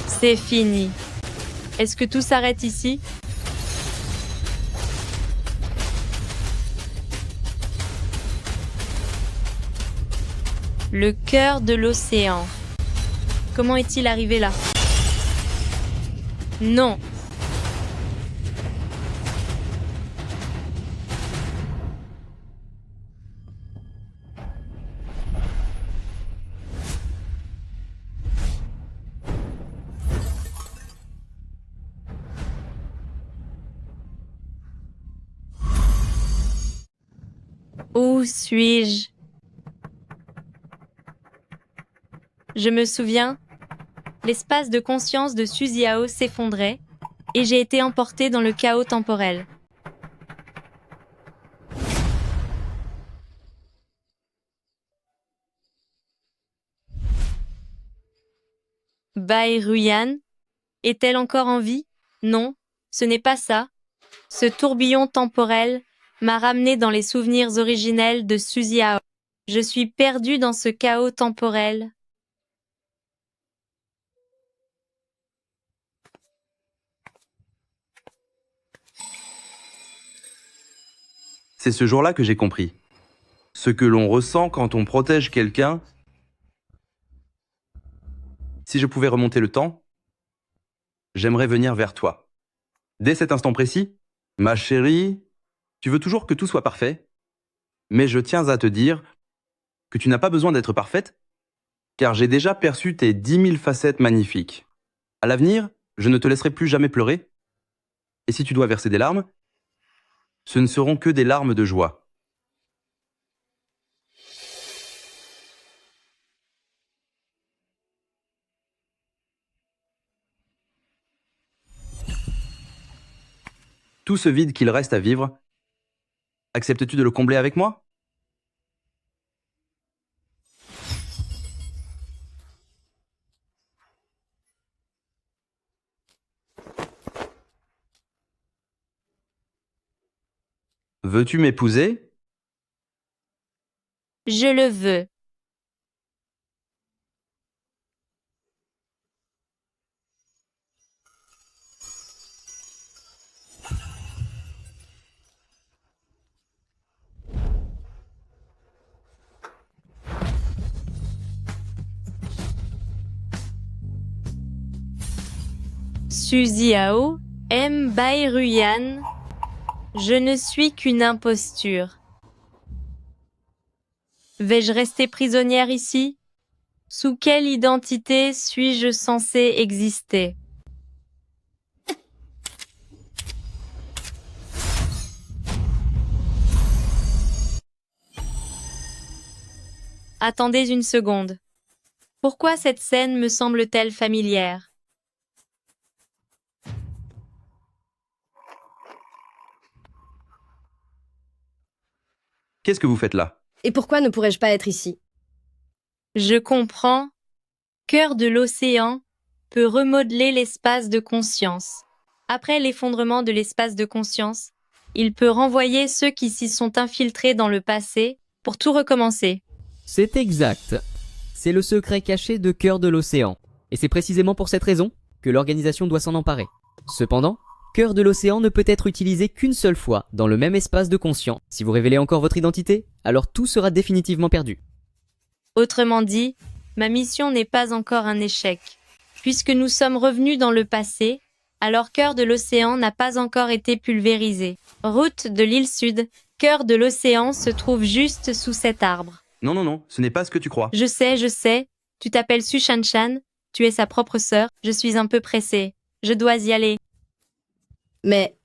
C'est fini. Est-ce que tout s'arrête ici? Le cœur de l'océan. Comment est-il arrivé là? Non. Où suis-je? Je me souviens, l'espace de conscience de Suziao s'effondrait et j'ai été emporté dans le chaos temporel. Baeruyan est-elle encore en vie? Non, ce n'est pas ça. Ce tourbillon temporel m'a ramené dans les souvenirs originels de Suziao. Je suis perdu dans ce chaos temporel. C'est ce jour-là que j'ai compris. Ce que l'on ressent quand on protège quelqu'un. Si je pouvais remonter le temps, j'aimerais venir vers toi. Dès cet instant précis, ma chérie, tu veux toujours que tout soit parfait, mais je tiens à te dire que tu n'as pas besoin d'être parfaite, car j'ai déjà perçu tes 10 000 facettes magnifiques. À l'avenir, je ne te laisserai plus jamais pleurer, et si tu dois verser des larmes, ce ne seront que des larmes de joie. Tout ce vide qu'il reste à vivre, acceptes-tu de le combler avec moi ? Veux-tu m'épouser ? Je le veux. Suziao, M. Bairuyan, je ne suis qu'une imposture. Vais-je rester prisonnière ici? Sous quelle identité suis-je censée exister? Attendez une seconde. Pourquoi cette scène me semble-t-elle familière? Qu'est-ce que vous faites là? Et pourquoi ne pourrais-je pas être ici? Je comprends. Cœur de l'océan peut remodeler l'espace de conscience. Après l'effondrement de l'espace de conscience, il peut renvoyer ceux qui s'y sont infiltrés dans le passé pour tout recommencer. C'est exact. C'est le secret caché de Cœur de l'océan. Et c'est précisément pour cette raison que l'organisation doit s'en emparer. Cependant, Cœur de l'océan ne peut être utilisé qu'une seule fois dans le même espace de conscience. Si vous révélez encore votre identité, alors tout sera définitivement perdu. Autrement dit, ma mission n'est pas encore un échec. Puisque nous sommes revenus dans le passé, alors Cœur de l'océan n'a pas encore été pulvérisé. Route de l'île Sud, Cœur de l'océan se trouve juste sous cet arbre. Non, non, non, ce n'est pas ce que tu crois. Je sais, tu t'appelles Su Shanshan, tu es sa propre sœur, je suis un peu pressée. Je dois y aller. Mais...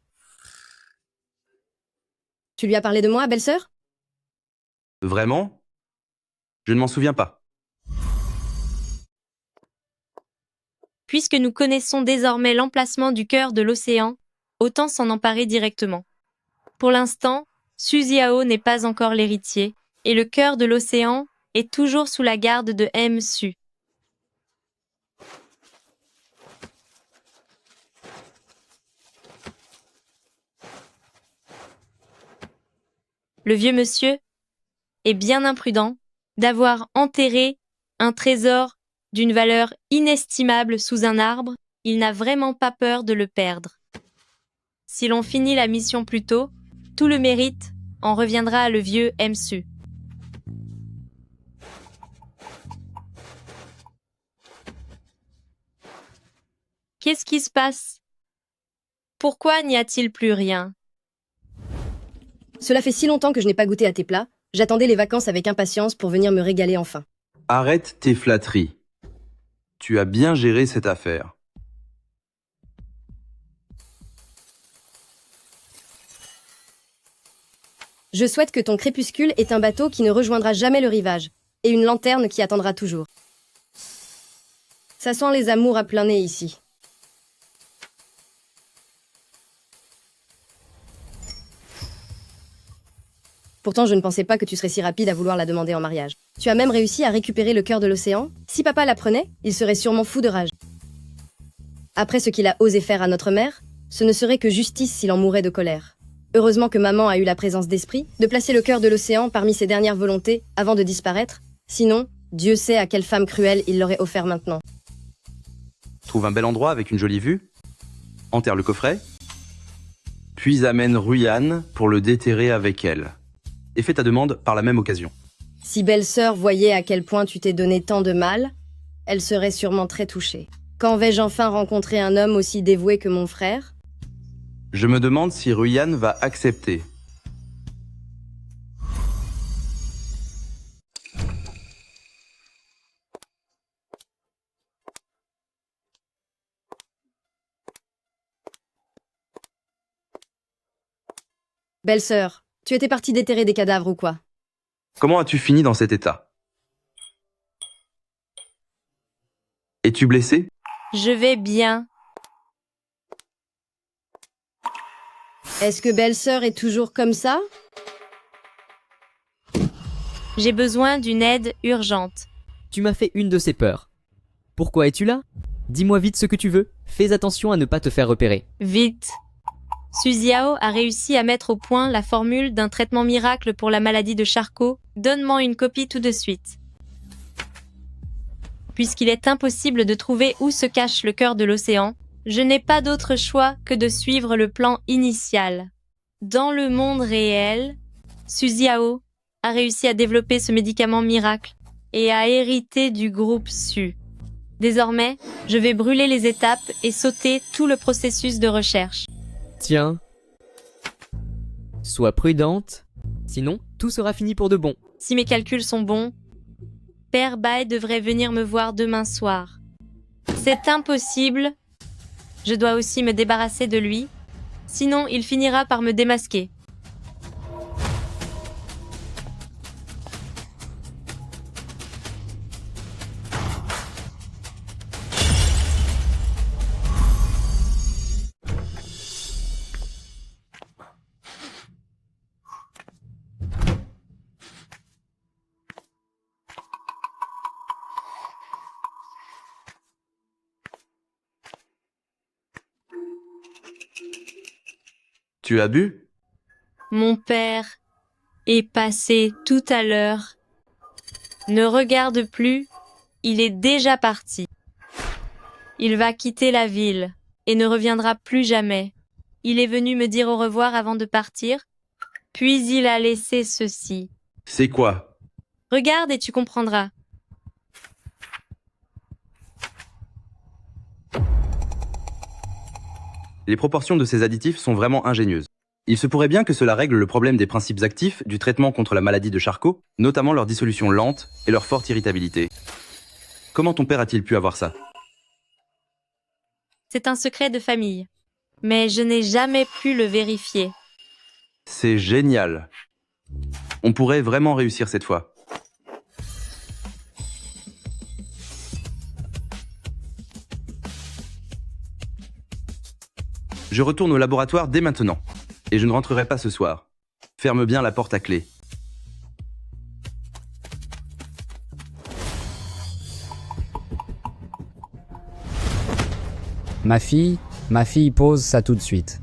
Tu lui as parlé de moi, belle-sœur? Vraiment? Je ne m'en souviens pas. Puisque nous connaissons désormais l'emplacement du cœur de l'océan, autant s'en emparer directement. Pour l'instant, Suziao n'est pas encore l'héritier, et le cœur de l'océan est toujours sous la garde de M. Su. Le vieux monsieur est bien imprudent d'avoir enterré un trésor d'une valeur inestimable sous un arbre. Il n'a vraiment pas peur de le perdre. Si l'on finit la mission plus tôt, tout le mérite en reviendra à le vieux M.Su. Qu'est-ce qui se passe? Pourquoi n'y a-t-il plus rien? Cela fait si longtemps que je n'ai pas goûté à tes plats. J'attendais les vacances avec impatience pour venir me régaler enfin. Arrête tes flatteries. Tu as bien géré cette affaire. Je souhaite que ton crépuscule ait un bateau qui ne rejoindra jamais le rivage, et une lanterne qui attendra toujours. Ça sent les amours à plein nez ici. Pourtant, je ne pensais pas que tu serais si rapide à vouloir la demander en mariage. Tu as même réussi à récupérer le cœur de l'océan. Si papa l'apprenait, il serait sûrement fou de rage. Après ce qu'il a osé faire à notre mère, ce ne serait que justice s'il en mourait de colère. Heureusement que maman a eu la présence d'esprit de placer le cœur de l'océan parmi ses dernières volontés avant de disparaître. Sinon, Dieu sait à quelle femme cruelle il l'aurait offert maintenant. Trouve un bel endroit avec une jolie vue. Enterre le coffret. Puis amène Ruyan pour le déterrer avec elle. Et fais ta demande par la même occasion. Si belle-sœur voyait à quel point tu t'es donné tant de mal, elle serait sûrement très touchée. Quand vais-je enfin rencontrer un homme aussi dévoué que mon frère? Je me demande si Ruyan va accepter. Belle-sœur, tu étais partie déterrer des cadavres ou quoi? Comment as-tu fini dans cet état? Es-tu blessé? Je vais bien. Est-ce que belle-sœur est toujours comme ça? J'ai besoin d'une aide urgente. Tu m'as fait une de ces peurs. Pourquoi es-tu là? Dis-moi vite ce que tu veux. Fais attention à ne pas te faire repérer. Vite. Suziao a réussi à mettre au point la formule d'un traitement miracle pour la maladie de Charcot. Donne-moi une copie tout de suite. Puisqu'il est impossible de trouver où se cache le cœur de l'océan, je n'ai pas d'autre choix que de suivre le plan initial. Dans le monde réel, Suziao a réussi à développer ce médicament miracle et a hérité du groupe Su. Désormais, je vais brûler les étapes et sauter tout le processus de recherche. Tiens. Sois prudente, sinon tout sera fini pour de bon. Si mes calculs sont bons, Père Bai devrait venir me voir demain soir. C'est impossible. Je dois aussi me débarrasser de lui, sinon il finira par me démasquer. Tu as bu? Mon père est passé tout à l'heure. Ne regarde plus, il est déjà parti. Il va quitter la ville et ne reviendra plus jamais. Il est venu me dire au revoir avant de partir, puis il a laissé ceci. C'est quoi? Regarde et tu comprendras. Les proportions de ces additifs sont vraiment ingénieuses. Il se pourrait bien que cela règle le problème des principes actifs du traitement contre la maladie de Charcot, notamment leur dissolution lente et leur forte irritabilité. Comment ton père a-t-il pu avoir ça? C'est un secret de famille, mais je n'ai jamais pu le vérifier. C'est génial. On pourrait vraiment réussir cette fois. Je retourne au laboratoire dès maintenant. Et je ne rentrerai pas ce soir. Ferme bien la porte à clé. Ma fille pose ça tout de suite.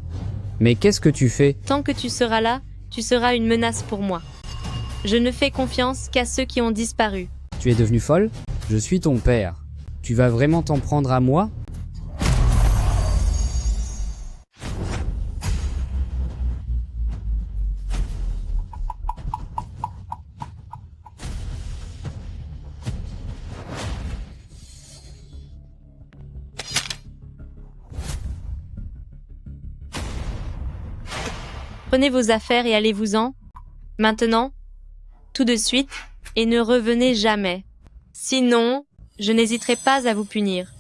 Mais qu'est-ce que tu fais? Tant que tu seras là, tu seras une menace pour moi. Je ne fais confiance qu'à ceux qui ont disparu. Tu es devenue folle? Je suis ton père. Tu vas vraiment t'en prendre à moi? Prenez vos affaires et allez-vous-en. Maintenant, tout de suite, et ne revenez jamais. Sinon, je n'hésiterai pas à vous punir.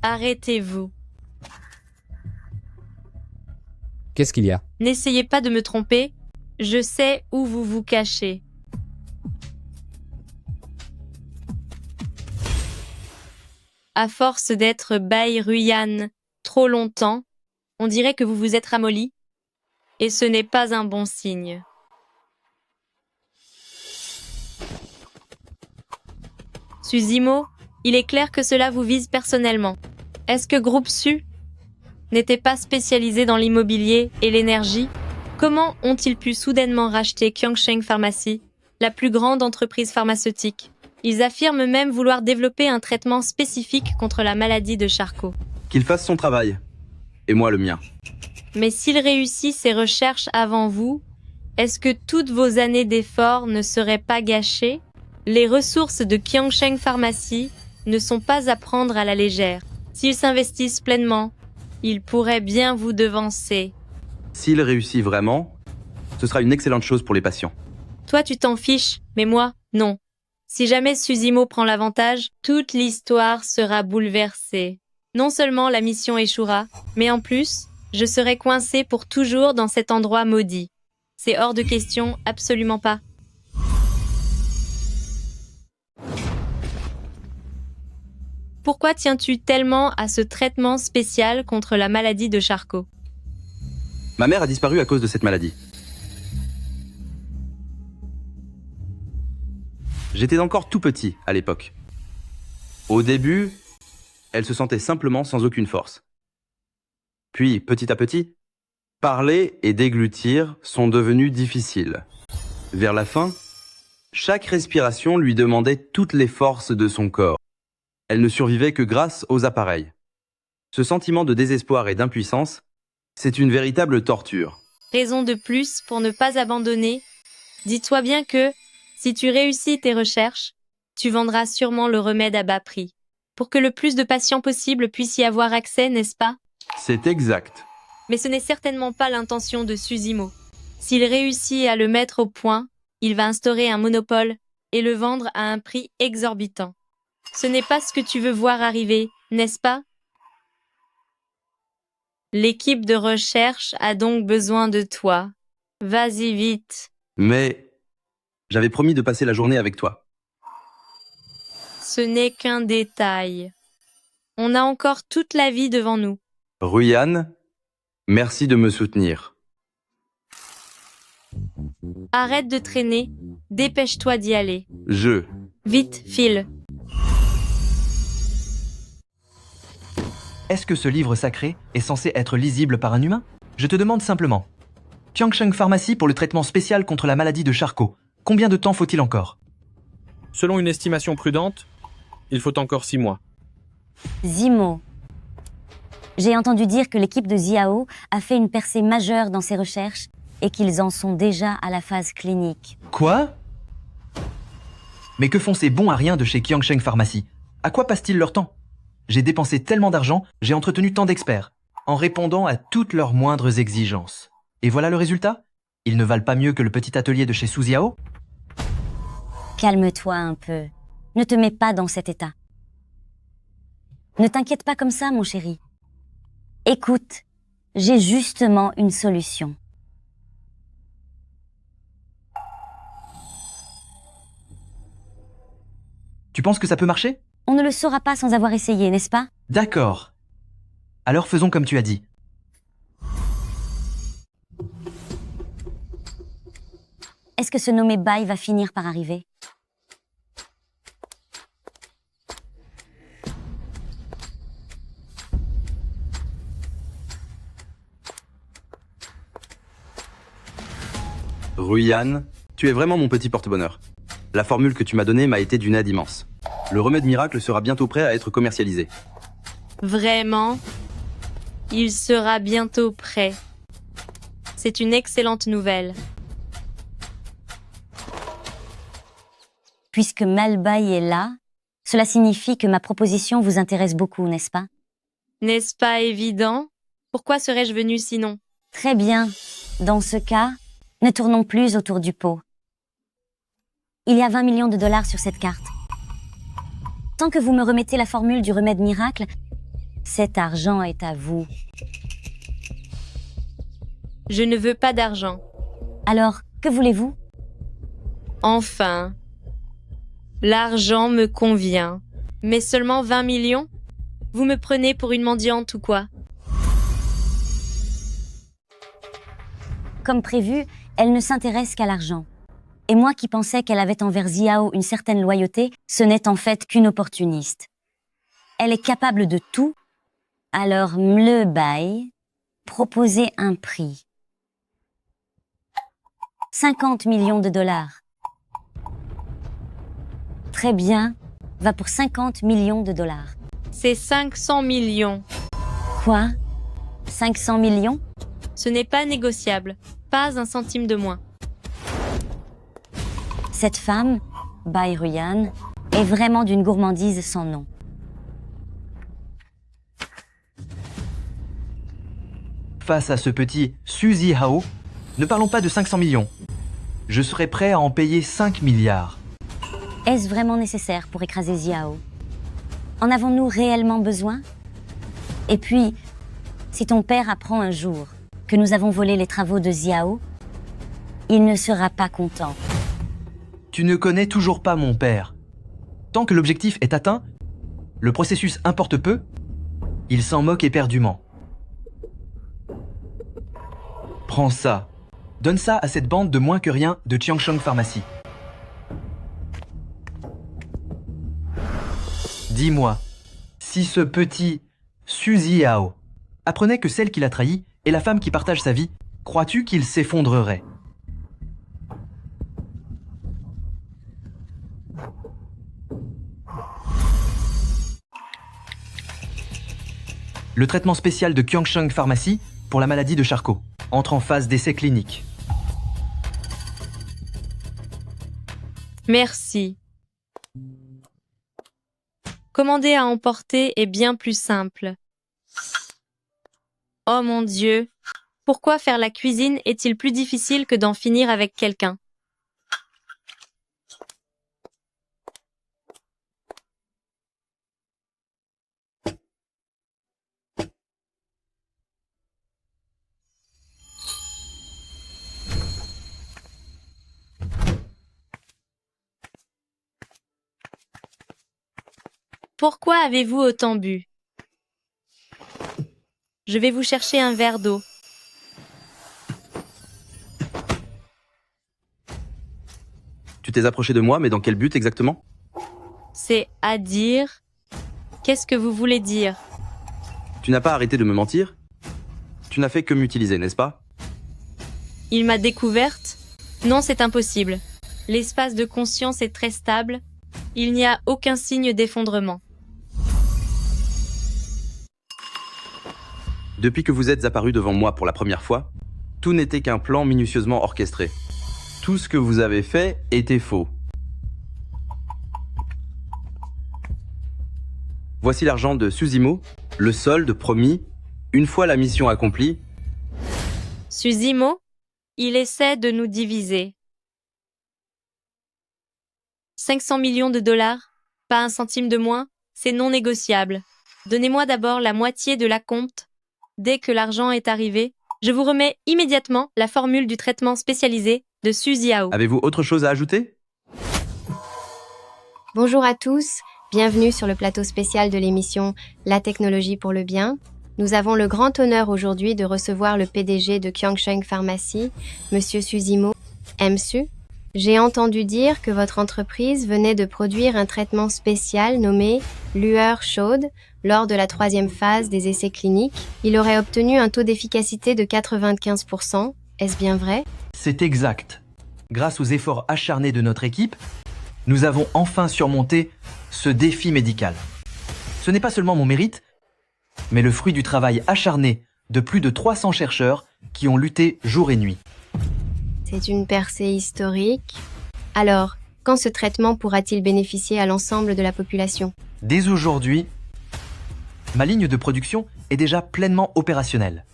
Arrêtez-vous. Qu'est-ce qu'il y a? N'essayez pas de me tromper. Je sais où vous vous cachez. À force d'être Bai Ruyan trop longtemps, on dirait que vous vous êtes ramolli. Et ce n'est pas un bon signe. Suzimo, il est clair que cela vous vise personnellement. Est-ce que Groupe Su n'était pas spécialisé dans l'immobilier et l'énergie? Comment ont-ils pu soudainement racheter Kyongsheng Pharmacy, la plus grande entreprise pharmaceutique? Ils affirment même vouloir développer un traitement spécifique contre la maladie de Charcot. Qu'il fasse son travail. Et moi le mien. Mais s'il réussit ses recherches avant vous, est-ce que toutes vos années d'efforts ne seraient pas gâchées? Les ressources de Qiangsheng Pharmacy ne sont pas à prendre à la légère. S'ils s'investissent pleinement, ils pourraient bien vous devancer. S'il réussit vraiment, ce sera une excellente chose pour les patients. Toi, tu t'en fiches, mais moi, non. Si jamais Suzimo prend l'avantage, toute l'histoire sera bouleversée. Non seulement la mission échouera, mais en plus, je serai coincé pour toujours dans cet endroit maudit. C'est hors de question, absolument pas. Pourquoi tiens-tu tellement à ce traitement spécial contre la maladie de Charcot? Ma mère a disparu à cause de cette maladie. J'étais encore tout petit à l'époque. Au début, elle se sentait simplement sans aucune force. Puis, petit à petit, parler et déglutir sont devenus difficiles. Vers la fin, chaque respiration lui demandait toutes les forces de son corps. Elle ne survivait que grâce aux appareils. Ce sentiment de désespoir et d'impuissance, c'est une véritable torture. Raison de plus pour ne pas abandonner. Dis-toi bien que, si tu réussis tes recherches, tu vendras sûrement le remède à bas prix. Pour que le plus de patients possible puissent y avoir accès, n'est-ce pas? C'est exact. Mais ce n'est certainement pas l'intention de Suzimo. S'il réussit à le mettre au point, il va instaurer un monopole et le vendre à un prix exorbitant. Ce n'est pas ce que tu veux voir arriver, n'est-ce pas? L'équipe de recherche a donc besoin de toi. Vas-y vite. Mais j'avais promis de passer la journée avec toi. Ce n'est qu'un détail. On a encore toute la vie devant nous. Ruyan, merci de me soutenir. Arrête de traîner, dépêche-toi d'y aller. Vite, file. Est-ce que ce livre sacré est censé être lisible par un humain? Je te demande simplement. Qiangsheng Pharmacy pour le traitement spécial contre la maladie de Charcot. Combien de temps faut-il encore? Selon une estimation prudente, il faut encore 6 mois. Zimo. J'ai entendu dire que l'équipe de Xiao a fait une percée majeure dans ses recherches et qu'ils en sont déjà à la phase clinique. Quoi? Mais que font ces bons à rien de chez Qiangsheng Pharmacy? À quoi passent-ils leur temps? J'ai dépensé tellement d'argent, j'ai entretenu tant d'experts, en répondant à toutes leurs moindres exigences. Et voilà le résultat? Ils ne valent pas mieux que le petit atelier de chez Su Xiao? Calme-toi un peu. Ne te mets pas dans cet état. Ne t'inquiète pas comme ça, mon chéri. Écoute, j'ai justement une solution. Tu penses que ça peut marcher? On ne le saura pas sans avoir essayé, n'est-ce pas? D'accord. Alors faisons comme tu as dit. Est-ce que ce nommé Bai va finir par arriver? Ruyan, tu es vraiment mon petit porte-bonheur. La formule que tu m'as donnée m'a été d'une aide immense. Le remède miracle sera bientôt prêt à être commercialisé. Vraiment? Il sera bientôt prêt. C'est une excellente nouvelle. Puisque Malbai est là, cela signifie que ma proposition vous intéresse beaucoup, n'est-ce pas? N'est-ce pas évident? Pourquoi serais-je venu sinon? Très bien. Dans ce cas, ne tournons plus autour du pot. Il y a 20 millions de dollars sur cette carte. Tant que vous me remettez la formule du remède miracle, cet argent est à vous. Je ne veux pas d'argent. Alors, que voulez-vous? Enfin. L'argent me convient. Mais seulement 20 millions? Vous me prenez pour une mendiante ou quoi? Comme prévu, elle ne s'intéresse qu'à l'argent. Et moi qui pensais qu'elle avait envers Xiao une certaine loyauté, ce n'est en fait qu'une opportuniste. Elle est capable de tout, alors le Bai, proposez un prix. 50 millions de dollars. Très bien, va pour 50 millions de dollars. C'est 500 millions. Quoi? 500 millions? Ce n'est pas négociable. Pas un centime de moins. Cette femme, Bai Ruyan, est vraiment d'une gourmandise sans nom. Face à ce petit Suzy Hao, ne parlons pas de 500 millions. Je serais prêt à en payer 5 milliards. Est-ce vraiment nécessaire pour écraser Ziao? En avons-nous réellement besoin? Et puis, si ton père apprend un jour que nous avons volé les travaux de Ziao, il ne sera pas content. Tu ne connais toujours pas mon père. Tant que l'objectif est atteint, le processus importe peu, il s'en moque éperdument. Prends ça. Donne ça à cette bande de moins que rien de Qiangsheng Pharmacy. Dis-moi, si ce petit Suzy Hao apprenait que celle qu'il a trahie est la femme qui partage sa vie, crois-tu qu'il s'effondrerait? Le traitement spécial de Qiangsheng Pharmacy pour la maladie de Charcot entre en phase d'essai clinique. Merci. Commander à emporter est bien plus simple. Oh mon Dieu, pourquoi faire la cuisine est-il plus difficile que d'en finir avec quelqu'un? Pourquoi avez-vous autant bu? Je vais vous chercher un verre d'eau. Tu t'es approché de moi, mais dans quel but exactement? C'est à dire... Qu'est-ce que vous voulez dire? Tu n'as pas arrêté de me mentir? Tu n'as fait que m'utiliser, n'est-ce pas? Il m'a découverte? Non, c'est impossible. L'espace de conscience est très stable. Il n'y a aucun signe d'effondrement. Depuis que vous êtes apparu devant moi pour la première fois, tout n'était qu'un plan minutieusement orchestré. Tout ce que vous avez fait était faux. Voici l'argent de Suzimo, le solde promis, une fois la mission accomplie. Suzimo, il essaie de nous diviser. 500 millions de dollars, pas un centime de moins, c'est non négociable. Donnez-moi d'abord la moitié de l'acompte. Dès que l'argent est arrivé, je vous remets immédiatement la formule du traitement spécialisé de Suzy Hao. Avez-vous autre chose à ajouter? Bonjour à tous, bienvenue sur le plateau spécial de l'émission La technologie pour le bien. Nous avons le grand honneur aujourd'hui de recevoir le PDG de Qiangsheng Pharmacy, Monsieur Suzimo, MSU. J'ai entendu dire que votre entreprise venait de produire un traitement spécial nommé lueur chaude. Lors de la 3e phase des essais cliniques, il aurait obtenu un taux d'efficacité de 95%. Est-ce bien vrai? C'est exact. Grâce aux efforts acharnés de notre équipe, nous avons enfin surmonté ce défi médical. Ce n'est pas seulement mon mérite, mais le fruit du travail acharné de plus de 300 chercheurs qui ont lutté jour et nuit. C'est une percée historique. Alors, quand ce traitement pourra-t-il bénéficier à l'ensemble de la population? Dès aujourd'hui, ma ligne de production est déjà pleinement opérationnelle.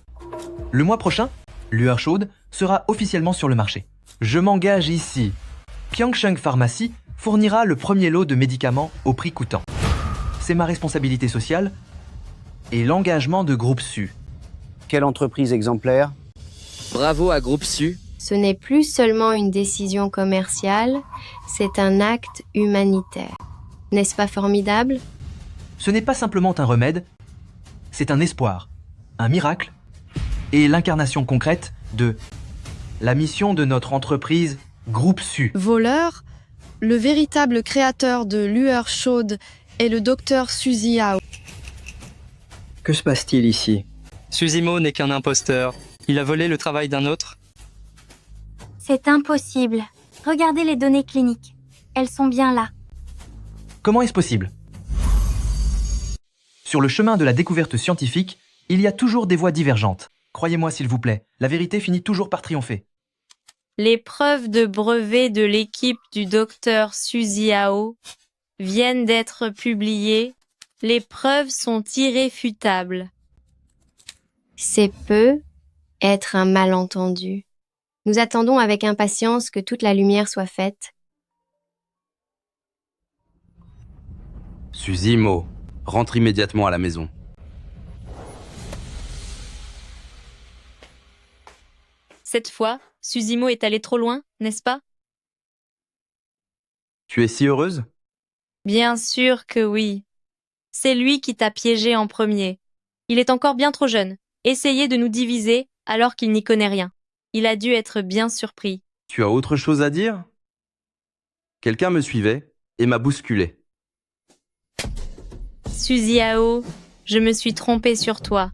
Le mois prochain, lueur chaude sera officiellement sur le marché. Je m'engage ici. Qiangsheng Pharmacy fournira le premier lot de médicaments au prix coûtant. C'est ma responsabilité sociale et l'engagement de Groupe Su. Quelle entreprise exemplaire? Bravo à Groupe Su. Ce n'est plus seulement une décision commerciale, c'est un acte humanitaire. N'est-ce pas formidable? Ce n'est pas simplement un remède, c'est un espoir, un miracle et l'incarnation concrète de la mission de notre entreprise Groupe Su. Voleur, le véritable créateur de lueur chaude est le docteur Suzy Hao. Que se passe-t-il ici? Suzimo n'est qu'un imposteur. Il a volé le travail d'un autre. C'est impossible. Regardez les données cliniques. Elles sont bien là. Comment est-ce possible? Sur le chemin de la découverte scientifique, il y a toujours des voies divergentes. Croyez-moi s'il vous plaît, la vérité finit toujours par triompher. Les preuves de brevet de l'équipe du docteur Suziao viennent d'être publiées. Les preuves sont irréfutables. C'est peu être un malentendu. Nous attendons avec impatience que toute la lumière soit faite. Suzimo, rentre immédiatement à la maison. Cette fois, Suzimo est allé trop loin, n'est-ce pas? Tu es si heureuse? Bien sûr que oui. C'est lui qui t'a piégé en premier. Il est encore bien trop jeune. Essayez de nous diviser alors qu'il n'y connaît rien. Il a dû être bien surpris. Tu as autre chose à dire? Quelqu'un me suivait et m'a bousculé. Suziao, je me suis trompée sur toi.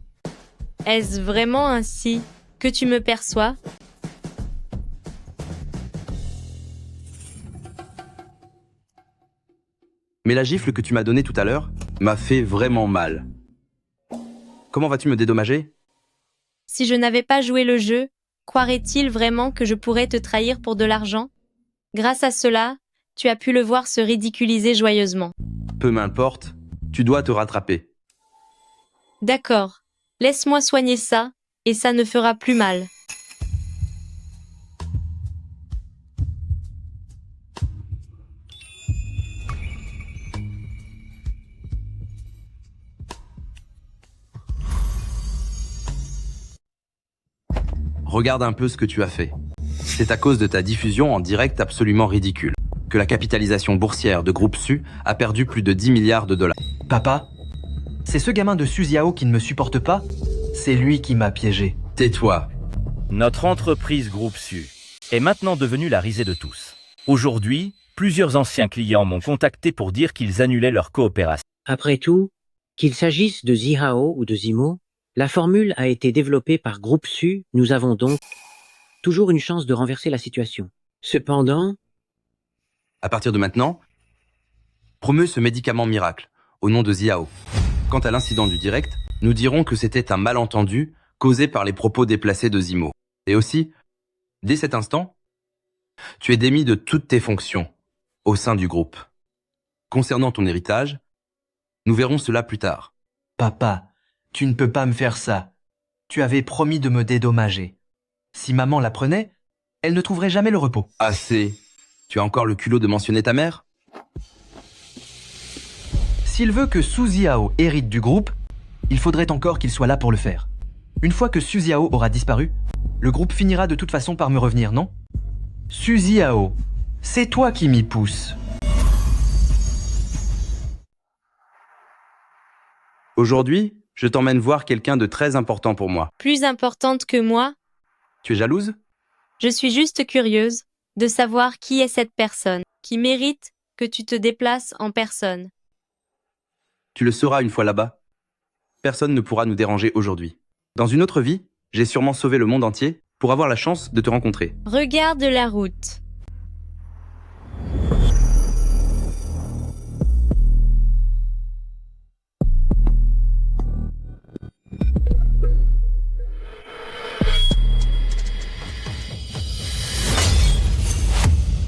Est-ce vraiment ainsi que tu me perçois? Mais la gifle que tu m'as donnée tout à l'heure m'a fait vraiment mal. Comment vas-tu me dédommager? Si je n'avais pas joué le jeu, croirait-il vraiment que je pourrais te trahir pour de l'argent? Grâce à cela, tu as pu le voir se ridiculiser joyeusement. Peu m'importe, tu dois te rattraper. D'accord, laisse-moi soigner ça, et ça ne fera plus mal. Regarde un peu ce que tu as fait. C'est à cause de ta diffusion en direct absolument ridicule que la capitalisation boursière de Groupe Su a perdu plus de 10 milliards de dollars. Papa, c'est ce gamin de Suziao qui ne me supporte pas? C'est lui qui m'a piégé. Tais-toi. Notre entreprise Groupe Su est maintenant devenue la risée de tous. Aujourd'hui, plusieurs anciens clients m'ont contacté pour dire qu'ils annulaient leur coopération. Après tout, qu'il s'agisse de Zihao ou de Zimo, la formule a été développée par Groupe Su, nous avons donc toujours une chance de renverser la situation. Cependant, À partir de maintenant, promeut ce médicament miracle, au nom de Ziao. Quant à l'incident du direct, nous dirons que c'était un malentendu causé par les propos déplacés de Zimo. Et aussi, dès cet instant, tu es démis de toutes tes fonctions au sein du groupe. Concernant ton héritage, nous verrons cela plus tard. Papa, tu ne peux pas me faire ça. Tu avais promis de me dédommager. Si maman l'apprenait, elle ne trouverait jamais le repos. Assez. Tu as encore le culot de mentionner ta mère? S'il veut que Suziao hérite du groupe, il faudrait encore qu'il soit là pour le faire. Une fois que Suziao aura disparu, le groupe finira de toute façon par me revenir, non? Suziao, c'est toi qui m'y pousse. Aujourd'hui, je t'emmène voir quelqu'un de très important pour moi. Plus importante que moi? Tu es jalouse? Je suis juste curieuse de savoir qui est cette personne qui mérite que tu te déplaces en personne. Tu le sauras une fois là-bas. Personne ne pourra nous déranger aujourd'hui. Dans une autre vie, j'ai sûrement sauvé le monde entier pour avoir la chance de te rencontrer. Regarde la route.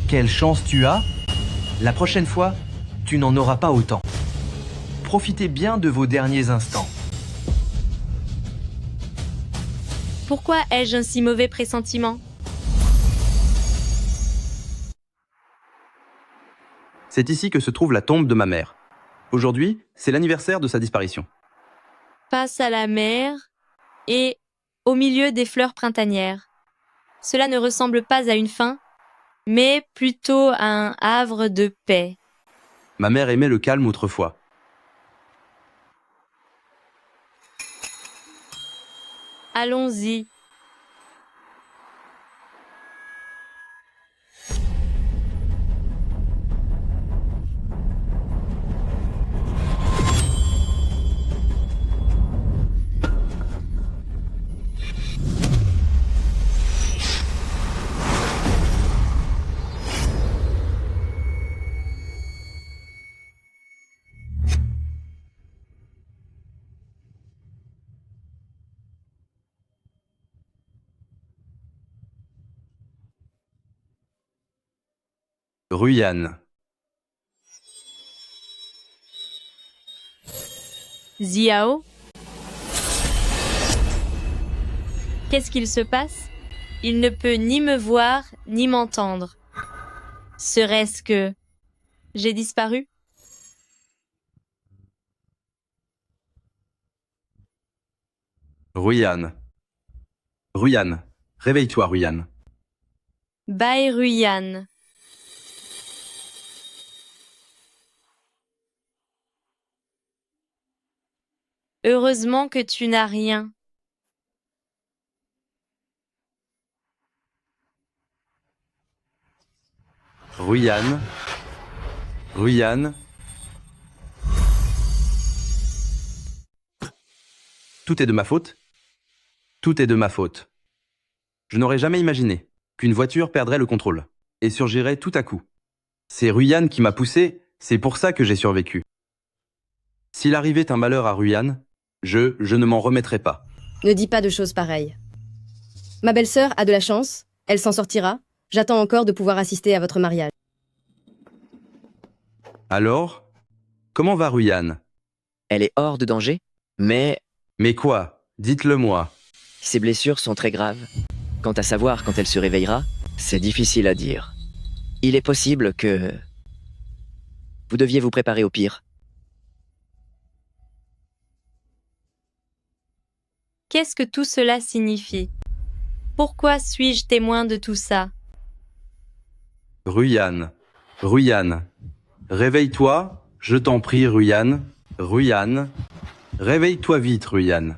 Quelle chance tu as! La prochaine fois, tu n'en auras pas autant. Profitez bien de vos derniers instants. Pourquoi ai-je un si mauvais pressentiment? C'est ici que se trouve la tombe de ma mère. Aujourd'hui, c'est l'anniversaire de sa disparition. Face à la mer et au milieu des fleurs printanières. Cela ne ressemble pas à une fin, mais plutôt à un havre de paix. Ma mère aimait le calme autrefois. Allons-y. Ruyan. Xiao? Qu'est-ce qu'il se passe? Il ne peut ni me voir, ni m'entendre. Serait-ce que j'ai disparu? Ruyan. Ruyan. Réveille-toi, Ruyan. Bai Ruyan. Heureusement que tu n'as rien. Ruyan. Ruyan. Tout est de ma faute? Tout est de ma faute. Je n'aurais jamais imaginé qu'une voiture perdrait le contrôle et surgirait tout à coup. C'est Ruyan qui m'a poussé, c'est pour ça que j'ai survécu. S'il arrivait un malheur à Ruyan, je ne m'en remettrai pas. Ne dis pas de choses pareilles. Ma belle-sœur a de la chance, elle s'en sortira. J'attends encore de pouvoir assister à votre mariage. Alors, comment va Ruyan? Elle est hors de danger, mais... Mais quoi? Dites-le-moi. Ses blessures sont très graves. Quant à savoir quand elle se réveillera, c'est difficile à dire. Il est possible que... Vous deviez vous préparer au pire. Qu'est-ce que tout cela signifie? Pourquoi suis-je témoin de tout ça? Ruyan. Ruyan. Réveille-toi, je t'en prie, Ruyan. Ruyan. Réveille-toi vite, Ruyan.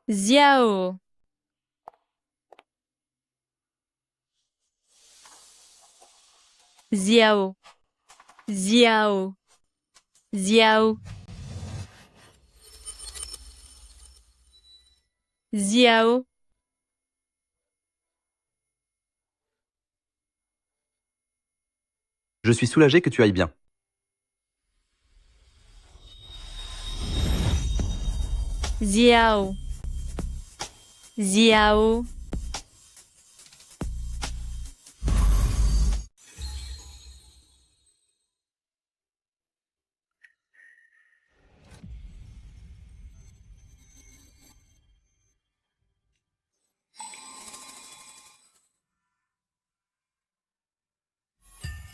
Xiao. Xiao. Xiao. Xiao. Xiao. Je suis soulagé que tu ailles bien. Xiao. Xiao.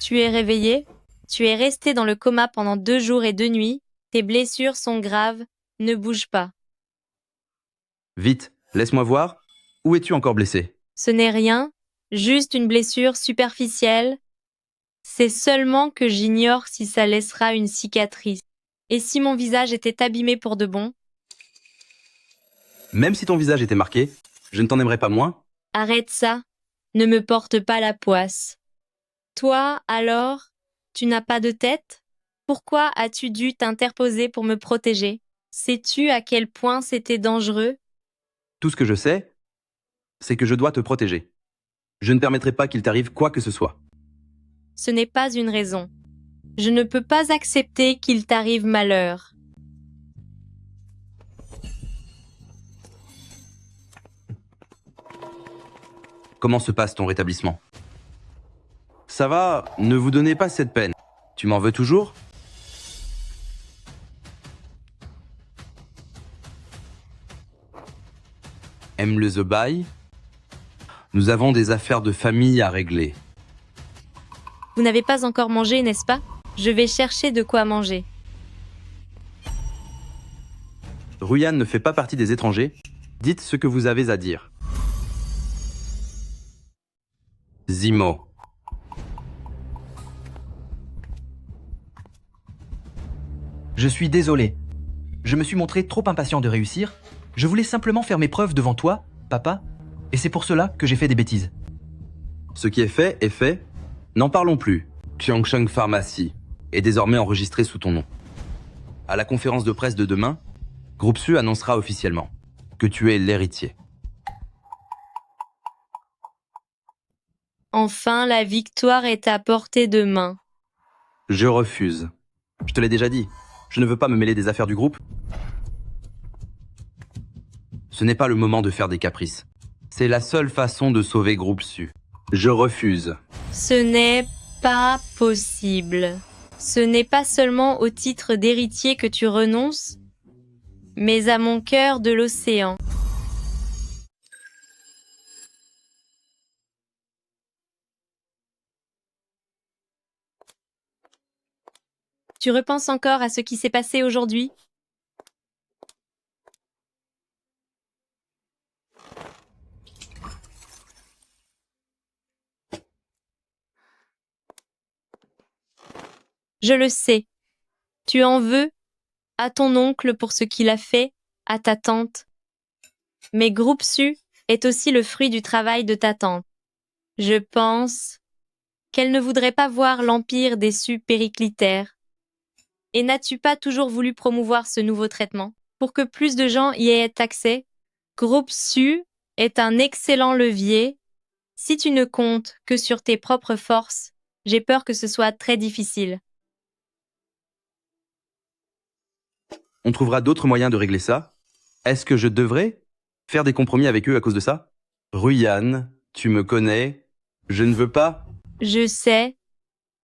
Tu es réveillé? Tu es resté dans le coma pendant 2 jours et 2 nuits. Tes blessures sont graves. Ne bouge pas. Vite, laisse-moi voir. Où es-tu encore blessé? Ce n'est rien, juste une blessure superficielle. C'est seulement que j'ignore si ça laissera une cicatrice. Et si mon visage était abîmé pour de bon? Même si ton visage était marqué, je ne t'en aimerais pas moins. Arrête ça. Ne me porte pas la poisse. Toi, alors, tu n'as pas de tête? Pourquoi as-tu dû t'interposer pour me protéger? Sais-tu à quel point c'était dangereux? Tout ce que je sais, c'est que je dois te protéger. Je ne permettrai pas qu'il t'arrive quoi que ce soit. Ce n'est pas une raison. Je ne peux pas accepter qu'il t'arrive malheur. Comment se passe ton rétablissement? Ça va, ne vous donnez pas cette peine. Tu m'en veux toujours? Aime le The Buy? Nous avons des affaires de famille à régler. Vous n'avez pas encore mangé, n'est-ce pas? Je vais chercher de quoi manger. Ruyan ne fait pas partie des étrangers. Dites ce que vous avez à dire. Zimo. Je suis désolé. Je me suis montré trop impatient de réussir. Je voulais simplement faire mes preuves devant toi, papa, et c'est pour cela que j'ai fait des bêtises. Ce qui est fait est fait. N'en parlons plus. Qiangsheng Pharmacy est désormais enregistré sous ton nom. À la conférence de presse de demain, Groupe Su annoncera officiellement. que tu es l'héritier. Enfin, la victoire est à portée de main. Je refuse. Je te l'ai déjà dit, je ne veux pas me mêler des affaires du groupe. Ce n'est pas le moment de faire des caprices. C'est la seule façon de sauver Groupe Su. Je refuse. Ce n'est pas possible. Ce n'est pas seulement au titre d'héritier que tu renonces, mais à mon cœur de l'océan. Tu repenses encore à ce qui s'est passé aujourd'hui? Je le sais. Tu en veux à ton oncle pour ce qu'il a fait, à ta tante. Mais Groupe Su est aussi le fruit du travail de ta tante. Je pense qu'elle ne voudrait pas voir l'empire des Su périclitaire. Et n'as-tu pas toujours voulu promouvoir ce nouveau traitement pour que plus de gens y aient accès? Groupe Su est un excellent levier. Si tu ne comptes que sur tes propres forces, j'ai peur que ce soit très difficile. On trouvera d'autres moyens de régler ça. Est-ce que je devrais faire des compromis avec eux à cause de ça? Ruyan, tu me connais. Je ne veux pas. Je sais,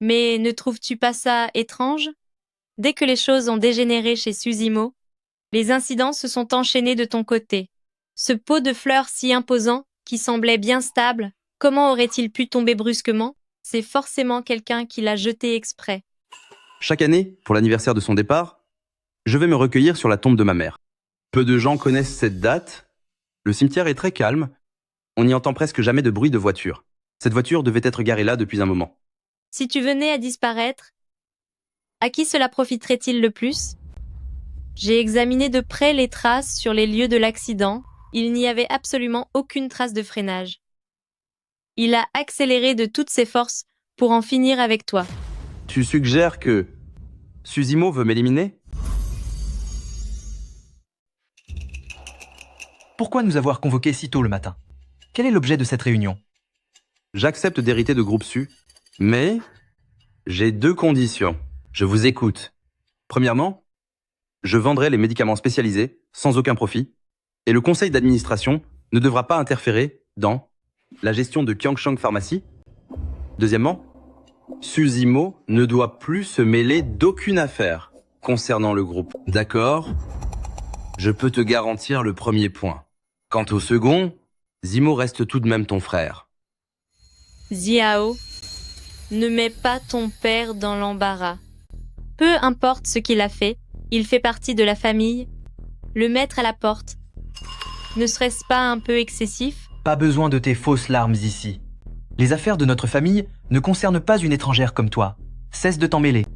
mais ne trouves-tu pas ça étrange? Dès que les choses ont dégénéré chez Susimo, les incidents se sont enchaînés de ton côté. Ce pot de fleurs si imposant, qui semblait bien stable, comment aurait-il pu tomber brusquement? C'est forcément quelqu'un qui l'a jeté exprès. Chaque année, pour l'anniversaire de son départ, je vais me recueillir sur la tombe de ma mère. Peu de gens connaissent cette date. Le cimetière est très calme. On n'y entend presque jamais de bruit de voiture. Cette voiture devait être garée là depuis un moment. Si tu venais à disparaître, à qui cela profiterait-il le plus? J'ai examiné de près les traces sur les lieux de l'accident. Il n'y avait absolument aucune trace de freinage. Il a accéléré de toutes ses forces pour en finir avec toi. Tu suggères que Susimo veut m'éliminer? Pourquoi nous avoir convoqués si tôt le matin? Quel est l'objet de cette réunion? J'accepte d'hériter de Groupe Su, mais j'ai 2 conditions. Je vous écoute. Premièrement, je vendrai les médicaments spécialisés sans aucun profit, et le conseil d'administration ne devra pas interférer dans la gestion de Kyangshang Pharmacy. Deuxièmement, Susimo ne doit plus se mêler d'aucune affaire concernant le groupe. D'accord? Je peux te garantir le premier point. Quant au second, Zimo reste tout de même ton frère. Ziao, ne mets pas ton père dans l'embarras. Peu importe ce qu'il a fait, il fait partie de la famille. Le mettre à la porte, ne serait-ce pas un peu excessif? Pas besoin de tes fausses larmes ici. Les affaires de notre famille ne concernent pas une étrangère comme toi. Cesse de t'en mêler.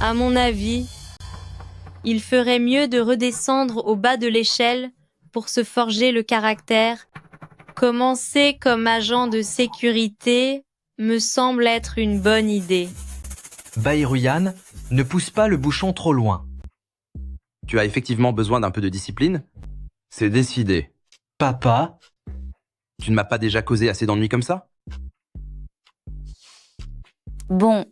À mon avis, il ferait mieux de redescendre au bas de l'échelle pour se forger le caractère. Commencer comme agent de sécurité me semble être une bonne idée. Baïruyan, ne pousse pas le bouchon trop loin. Tu as effectivement besoin d'un peu de discipline? C'est décidé. Papa? Tu ne m'as pas déjà causé assez d'ennuis comme ça? Bon.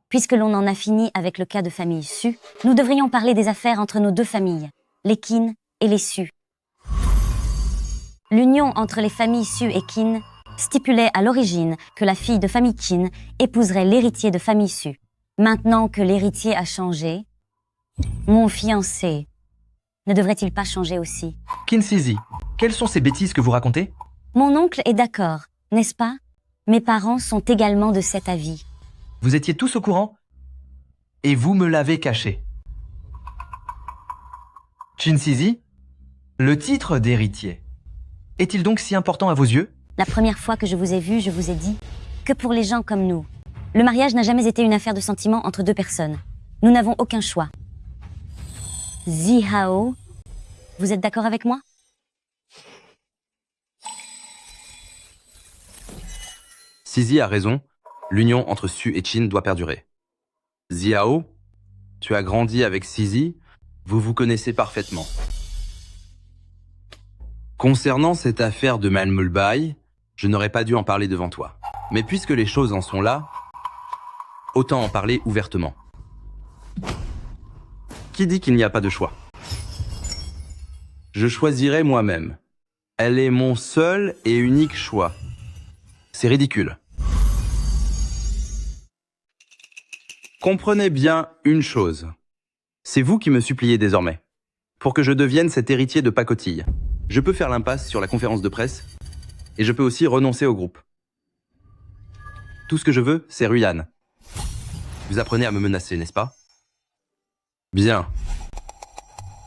Puisque l'on en a fini avec le cas de famille Su, nous devrions parler des affaires entre nos 2 familles, les Qin et les Su. L'union entre les familles Su et Qin stipulait à l'origine que la fille de famille Qin épouserait l'héritier de famille Su. Maintenant que l'héritier a changé, mon fiancé ne devrait-il pas changer aussi? Kinsizi, quelles sont ces bêtises que vous racontez? Mon oncle est d'accord, n'est-ce pas? Mes parents sont également de cet avis. Vous étiez tous au courant? Et vous me l'avez caché. Chinsizi, le titre d'héritier, est-il donc si important à vos yeux? La première fois que je vous ai vu, je vous ai dit que pour les gens comme nous, le mariage n'a jamais été une affaire de sentiment entre 2 personnes. Nous n'avons aucun choix. Zihao, vous êtes d'accord avec moi? Sizi a raison, l'union entre Su et Qin doit perdurer. Ziao, tu as grandi avec Sizi, vous vous connaissez parfaitement. Concernant cette affaire de Malmulbai, je n'aurais pas dû en parler devant toi. Mais puisque les choses en sont là, autant en parler ouvertement. Qui dit qu'il n'y a pas de choix? Je choisirai moi-même. Elle est mon seul et unique choix. C'est ridicule. Comprenez bien une chose. C'est vous qui me suppliez désormais. Pour que je devienne cet héritier de pacotille. Je peux faire l'impasse sur la conférence de presse, et je peux aussi renoncer au groupe. Tout ce que je veux, c'est Ruyan. Vous apprenez à me menacer, n'est-ce pas? Bien.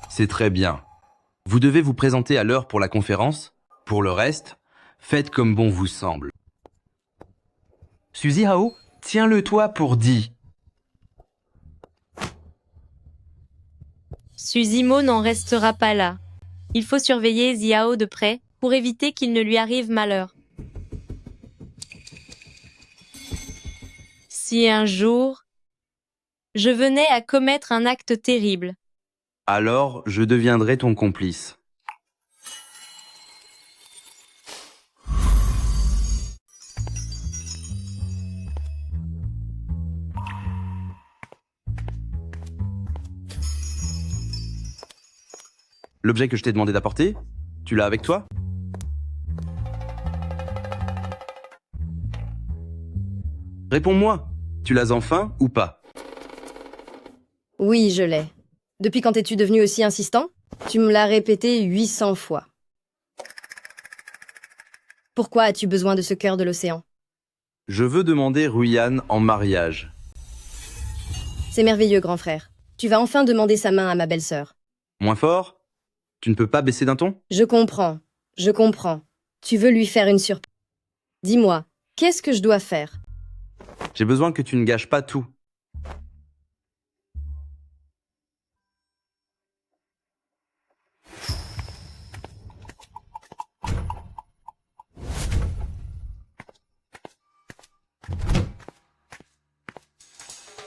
C'est très bien. Vous devez vous présenter à l'heure pour la conférence. Pour le reste, faites comme bon vous semble. Suzy Hao, tiens-le-toi pour dit. Susimo n'en restera pas là. Il faut surveiller Ziao de près pour éviter qu'il ne lui arrive malheur. Si un jour, je venais à commettre un acte terrible, Alors, je deviendrai ton complice. L'objet que je t'ai demandé d'apporter, tu l'as avec toi? Réponds-moi, tu l'as enfin ou pas? Oui, je l'ai. Depuis quand es-tu devenu aussi insistant? Tu me l'as répété 800 fois. Pourquoi as-tu besoin de ce cœur de l'océan? Je veux demander Ruyan en mariage. C'est merveilleux, grand frère. Tu vas enfin demander sa main à ma belle-sœur. Moins fort? Tu ne peux pas baisser d'un ton? Je comprends. Je comprends. Tu veux lui faire une surprise. Dis-moi, qu'est-ce que je dois faire? J'ai besoin que tu ne gâches pas tout.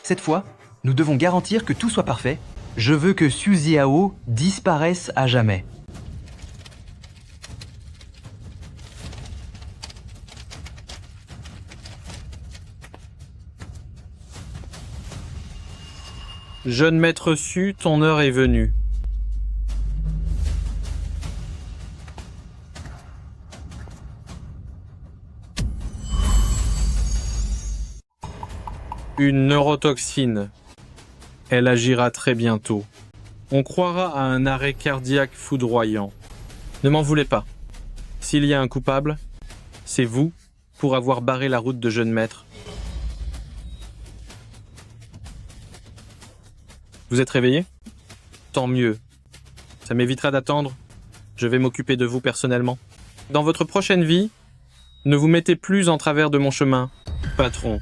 Cette fois, nous devons garantir que tout soit parfait. Je veux que Suzy Hao disparaisse à jamais. Jeune maître Su, ton heure est venue. Une neurotoxine. Elle agira très bientôt. On croira à un arrêt cardiaque foudroyant. Ne m'en voulez pas. S'il y a un coupable, c'est vous pour avoir barré la route de jeune maître. Vous êtes réveillé? Tant mieux. Ça m'évitera d'attendre. Je vais m'occuper de vous personnellement. Dans votre prochaine vie, ne vous mettez plus en travers de mon chemin, patron.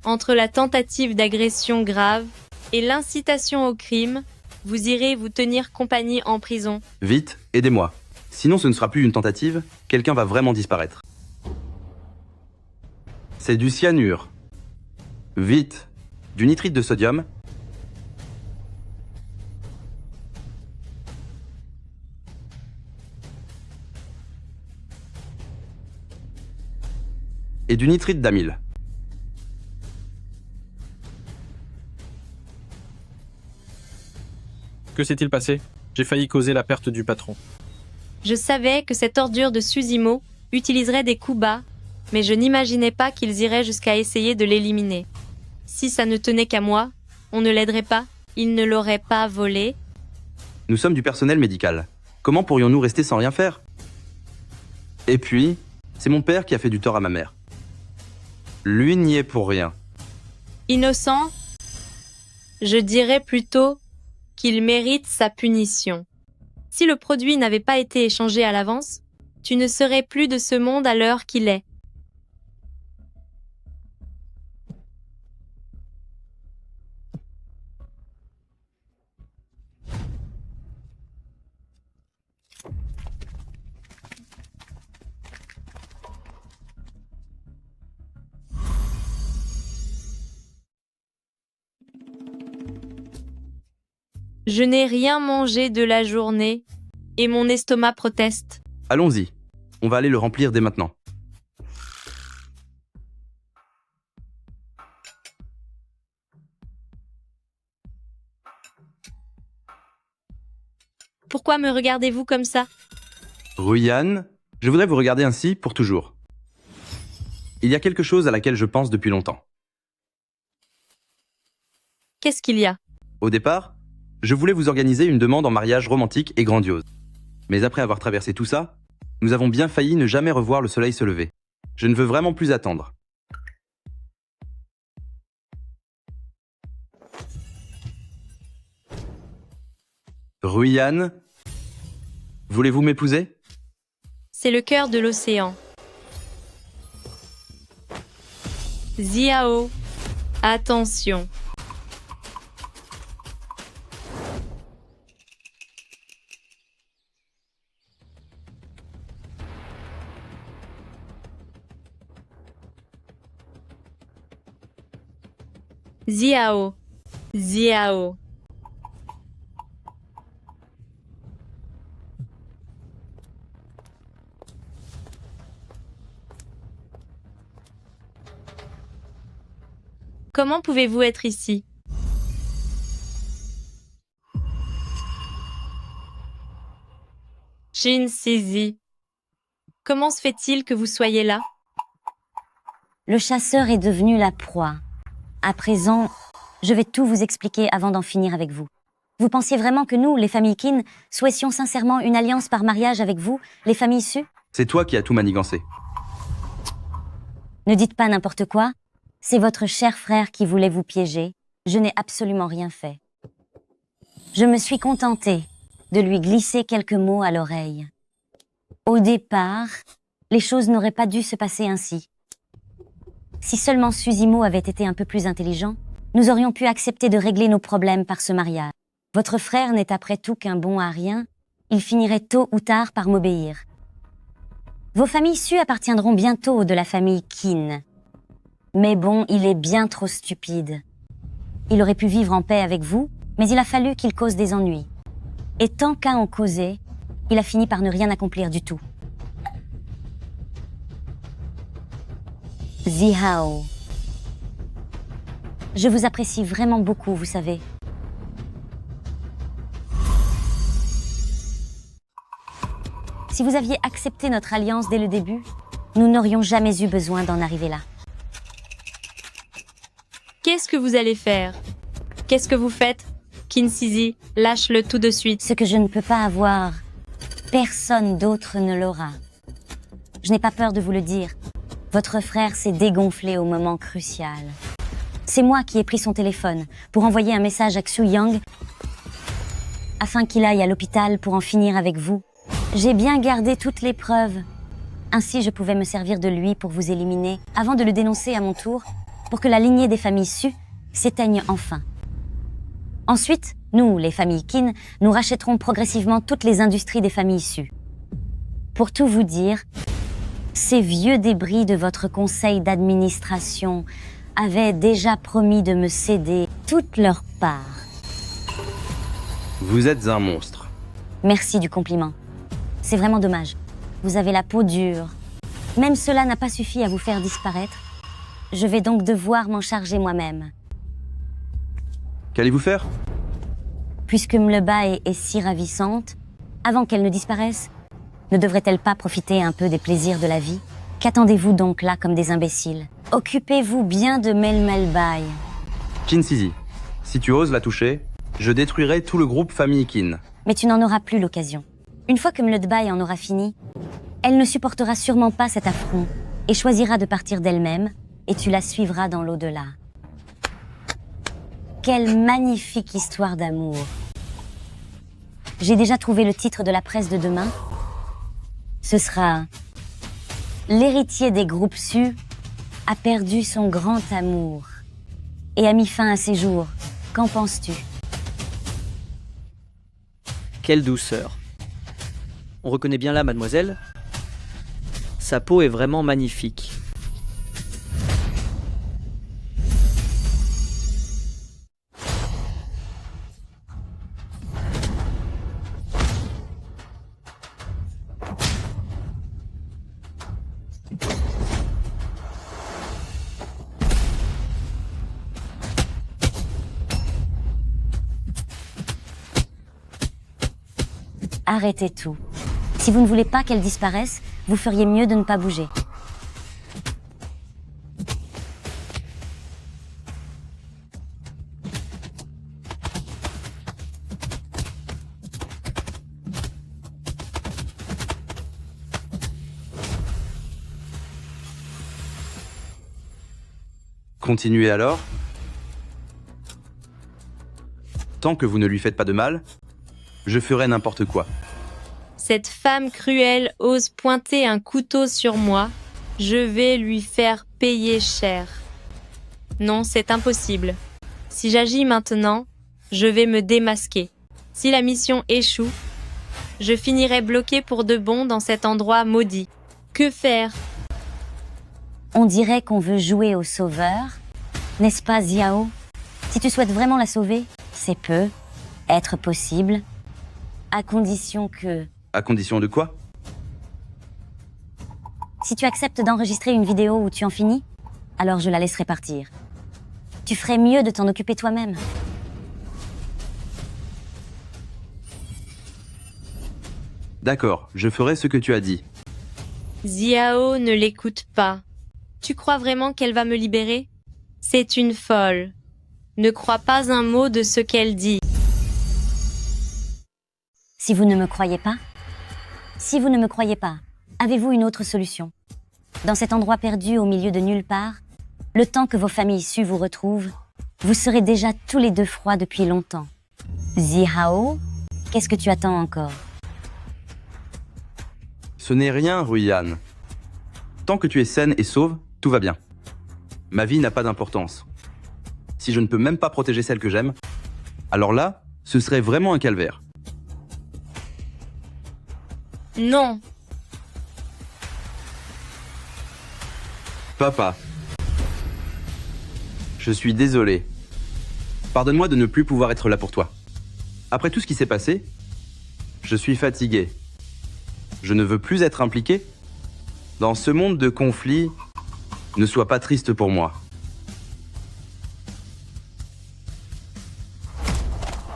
entre la tentative d'agression grave et l'incitation au crime, vous irez vous tenir compagnie en prison. Vite, aidez-moi. Sinon ce ne sera plus une tentative, quelqu'un va vraiment disparaître. C'est du cyanure. Vite, du nitrite de sodium. Et du nitrite d'amyle. Que s'est-il passé? J'ai failli causer la perte du patron. Je savais que cette ordure de Susimo utiliserait des coups bas, mais je n'imaginais pas qu'ils iraient jusqu'à essayer de l'éliminer. Si ça ne tenait qu'à moi, on ne l'aiderait pas, il ne l'aurait pas volé. Nous sommes du personnel médical. Comment pourrions-nous rester sans rien faire? Et puis, c'est mon père qui a fait du tort à ma mère. Lui n'y est pour rien. Innocent, je dirais plutôt qu'il mérite sa punition. Si le produit n'avait pas été échangé à l'avance, tu ne serais plus de ce monde à l'heure qu'il est. Je n'ai rien mangé de la journée et mon estomac proteste. Allons-y. On va aller le remplir dès maintenant. Pourquoi me regardez-vous comme ça? Ruyan, je voudrais vous regarder ainsi pour toujours. Il y a quelque chose à laquelle je pense depuis longtemps. Qu'est-ce qu'il y a? Au départ, je voulais vous organiser une demande en mariage romantique et grandiose. Mais après avoir traversé tout ça, nous avons bien failli ne jamais revoir le soleil se lever. Je ne veux vraiment plus attendre. Ruyan, voulez-vous m'épouser? C'est le cœur de l'océan. Ziao, attention. Ziao, Ziao. Comment pouvez-vous être ici? Jin Sizi. Comment se fait-il que vous soyez là? Le chasseur est devenu la proie. À présent, je vais tout vous expliquer avant d'en finir avec vous. Vous pensiez vraiment que nous, les familles Qin, souhaitions sincèrement une alliance par mariage avec vous, les familles Su? C'est toi qui as tout manigancé. Ne dites pas n'importe quoi. C'est votre cher frère qui voulait vous piéger. Je n'ai absolument rien fait. Je me suis contentée de lui glisser quelques mots à l'oreille. Au départ, les choses n'auraient pas dû se passer ainsi. Si seulement Susimo avait été un peu plus intelligent, nous aurions pu accepter de régler nos problèmes par ce mariage. Votre frère n'est après tout qu'un bon à rien, il finirait tôt ou tard par m'obéir. Vos familles Su appartiendront bientôt de la famille Qin. Mais bon, il est bien trop stupide. Il aurait pu vivre en paix avec vous, mais il a fallu qu'il cause des ennuis. Et tant qu'à en causer, il a fini par ne rien accomplir du tout. Zihao. Je vous apprécie vraiment beaucoup, vous savez. Si vous aviez accepté notre alliance dès le début, nous n'aurions jamais eu besoin d'en arriver là. Qu'est-ce que vous allez faire? Qu'est-ce que vous faites? Qin Sizi, lâche-le tout de suite. Ce que je ne peux pas avoir, personne d'autre ne l'aura. Je n'ai pas peur de vous le dire. Votre frère s'est dégonflé au moment crucial. C'est moi qui ai pris son téléphone pour envoyer un message à Xu Yang afin qu'il aille à l'hôpital pour en finir avec vous. J'ai bien gardé toutes les preuves. Ainsi, je pouvais me servir de lui pour vous éliminer avant de le dénoncer à mon tour pour que la lignée des familles Su s'éteigne enfin. Ensuite, nous, les familles Qin, nous rachèterons progressivement toutes les industries des familles Su. Pour tout vous dire, ces vieux débris de votre conseil d'administration avaient déjà promis de me céder toute leur part. Vous êtes un monstre. Merci du compliment. C'est vraiment dommage. Vous avez la peau dure. Même cela n'a pas suffi à vous faire disparaître. Je vais donc devoir m'en charger moi-même. Qu'allez-vous faire? Puisque Mlebae est si ravissante, avant qu'elle ne disparaisse, ne devrait-elle pas profiter un peu des plaisirs de la vie? Qu'attendez-vous donc là comme des imbéciles? Occupez-vous bien de Mlebae. Qin Sizi, si tu oses la toucher, je détruirai tout le groupe famille Qin. Mais tu n'en auras plus l'occasion. Une fois que Mlebae en aura fini, elle ne supportera sûrement pas cet affront et choisira de partir d'elle-même, et tu la suivras dans l'au-delà. Quelle magnifique histoire d'amour. J'ai déjà trouvé le titre de la presse de demain. Ce sera « L'héritier des groupes Su a perdu son grand amour et a mis fin à ses jours. Qu'en penses-tu » Quelle douceur. On reconnaît bien là, mademoiselle. Sa peau est vraiment magnifique. arrêtez tout. Si vous ne voulez pas qu'elle disparaisse, vous feriez mieux de ne pas bouger. Continuez alors. Tant que vous ne lui faites pas de mal, je ferai n'importe quoi. Cette femme cruelle ose pointer un couteau sur moi. Je vais lui faire payer cher. Non, c'est impossible. Si j'agis maintenant, je vais me démasquer. Si la mission échoue, je finirai bloqué pour de bon dans cet endroit maudit. Que faire? On dirait qu'on veut jouer au sauveur, n'est-ce pas, Xiao? Si tu souhaites vraiment la sauver, c'est peut être possible, à condition que... À condition de quoi? Si tu acceptes d'enregistrer une vidéo où tu en finis, alors je la laisserai partir. Tu ferais mieux de t'en occuper toi-même. D'accord, je ferai ce que tu as dit. Xiao ne l'écoute pas. Tu crois vraiment qu'elle va me libérer? C'est une folle. Ne crois pas un mot de ce qu'elle dit. Si vous ne me croyez pas, avez-vous une autre solution? Dans cet endroit perdu au milieu de nulle part, le temps que vos familles Su vous retrouvent, vous serez déjà tous les deux froids depuis longtemps. Xiao, qu'est-ce que tu attends encore? Ce n'est rien, Ruyan. Tant que tu es saine et sauve, tout va bien. Ma vie n'a pas d'importance. Si je ne peux même pas protéger celle que j'aime, alors là, ce serait vraiment un calvaire. Non. Papa. Je suis désolé. Pardonne-moi de ne plus pouvoir être là pour toi. Après tout ce qui s'est passé, je suis fatigué. Je ne veux plus être impliqué. Dans ce monde de conflits, ne sois pas triste pour moi.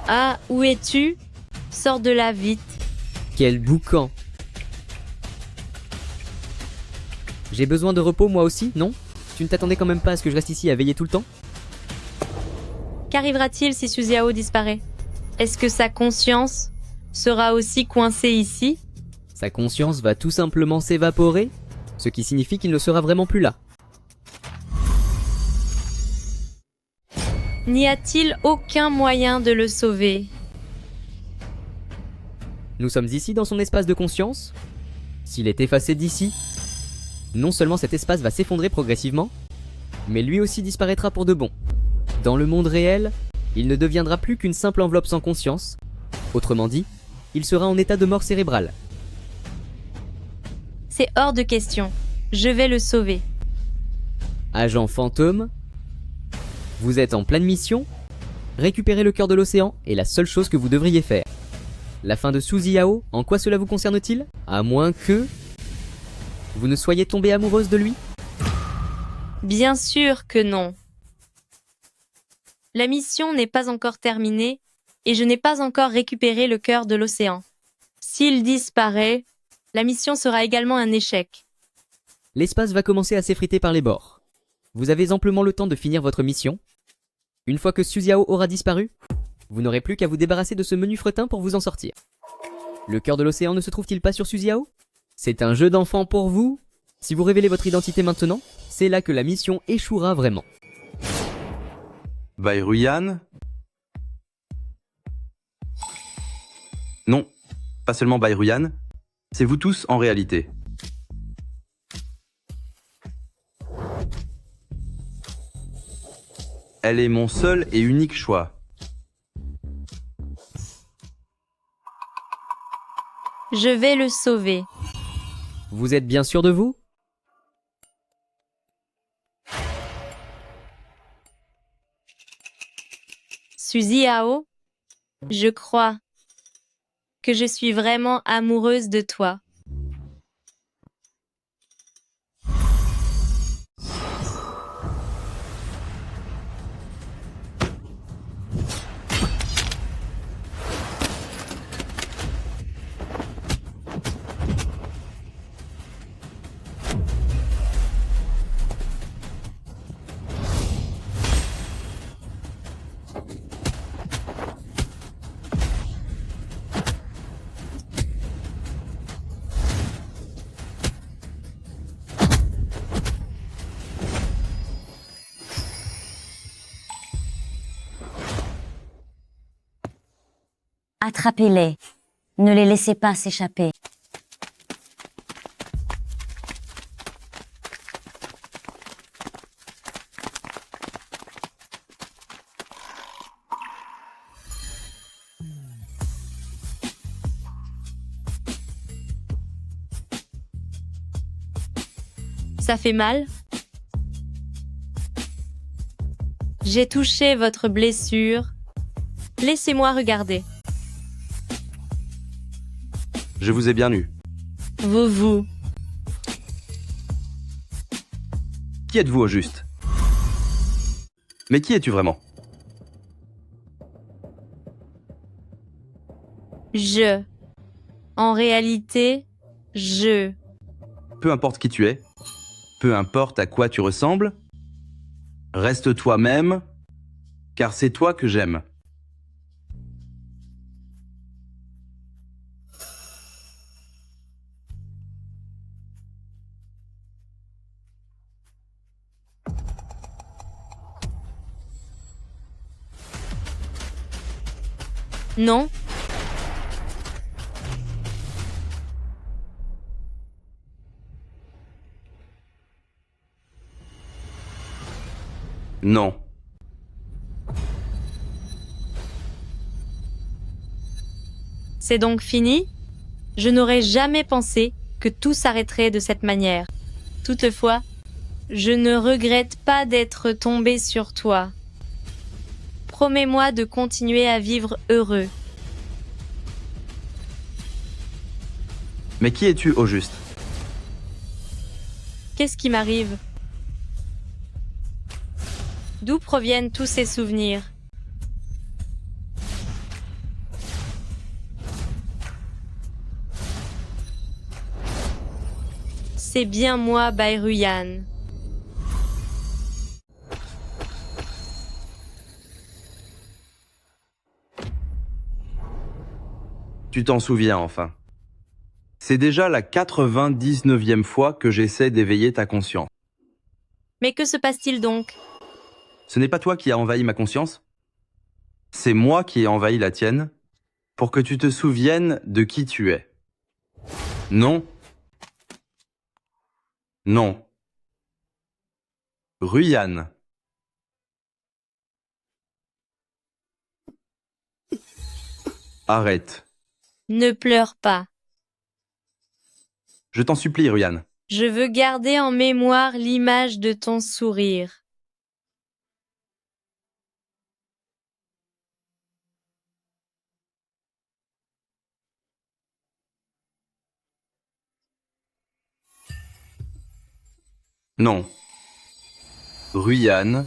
Ah, où es-tu? Sors de là vite. Quel boucan! J'ai besoin de repos moi aussi, non? Tu ne t'attendais quand même pas à ce que je reste ici à veiller tout le temps? Qu'arrivera-t-il si Su Xiao disparaît? Est-ce que sa conscience sera aussi coincée ici? Sa conscience va tout simplement s'évaporer, ce qui signifie qu'il ne sera vraiment plus là. N'y a-t-il aucun moyen de le sauver? Nous sommes ici dans son espace de conscience. S'il est effacé d'ici, non seulement cet espace va s'effondrer progressivement, mais lui aussi disparaîtra pour de bon. Dans le monde réel, il ne deviendra plus qu'une simple enveloppe sans conscience. Autrement dit, il sera en état de mort cérébrale. C'est hors de question. Je vais le sauver. Agent fantôme, vous êtes en pleine mission. Récupérer le cœur de l'océan est la seule chose que vous devriez faire. La fin de Su Xiao, en quoi cela vous concerne-t-il? À moins que... vous ne soyez tombée amoureuse de lui? Bien sûr que non. La mission n'est pas encore terminée et je n'ai pas encore récupéré le cœur de l'océan. S'il disparaît, la mission sera également un échec. L'espace va commencer à s'effriter par les bords. Vous avez amplement le temps de finir votre mission. Une fois que Su Xiao aura disparu, vous n'aurez plus qu'à vous débarrasser de ce menu fretin pour vous en sortir. Le cœur de l'océan ne se trouve-t-il pas sur Su Xiao? C'est un jeu d'enfant pour vous? Si vous révélez votre identité maintenant, c'est là que la mission échouera vraiment. Ruyan? Non, pas seulement Ruyan, c'est vous tous en réalité. Elle est mon seul et unique choix. Je vais le sauver. Vous êtes bien sûr de vous? Su Xiao, je crois que je suis vraiment amoureuse de toi. Attrapez-les. Ne les laissez pas s'échapper. Ça fait mal? J'ai touché votre blessure. Laissez-moi regarder. Je vous ai bien eu. Vous. Qui êtes-vous au juste? Mais qui es-tu vraiment? Je. En réalité, je. Peu importe qui tu es, peu importe à quoi tu ressembles, reste toi-même, car c'est toi que j'aime. Non? Non. C'est donc fini? Je n'aurais jamais pensé que tout s'arrêterait de cette manière. Toutefois, je ne regrette pas d'être tombé sur toi. Promets-moi de continuer à vivre heureux. Mais qui es-tu au juste? Qu'est-ce qui m'arrive? D'où proviennent tous ces souvenirs? C'est bien moi, Bairuyan. Tu t'en souviens enfin. C'est déjà la 99e fois que j'essaie d'éveiller ta conscience. Mais que se passe-t-il donc? Ce n'est pas toi qui as envahi ma conscience. C'est moi qui ai envahi la tienne pour que tu te souviennes de qui tu es. Non. Non. Ruyan. Arrête. Ne pleure pas. Je t'en supplie, Ruyan. Je veux garder en mémoire l'image de ton sourire. Non. Ruyan.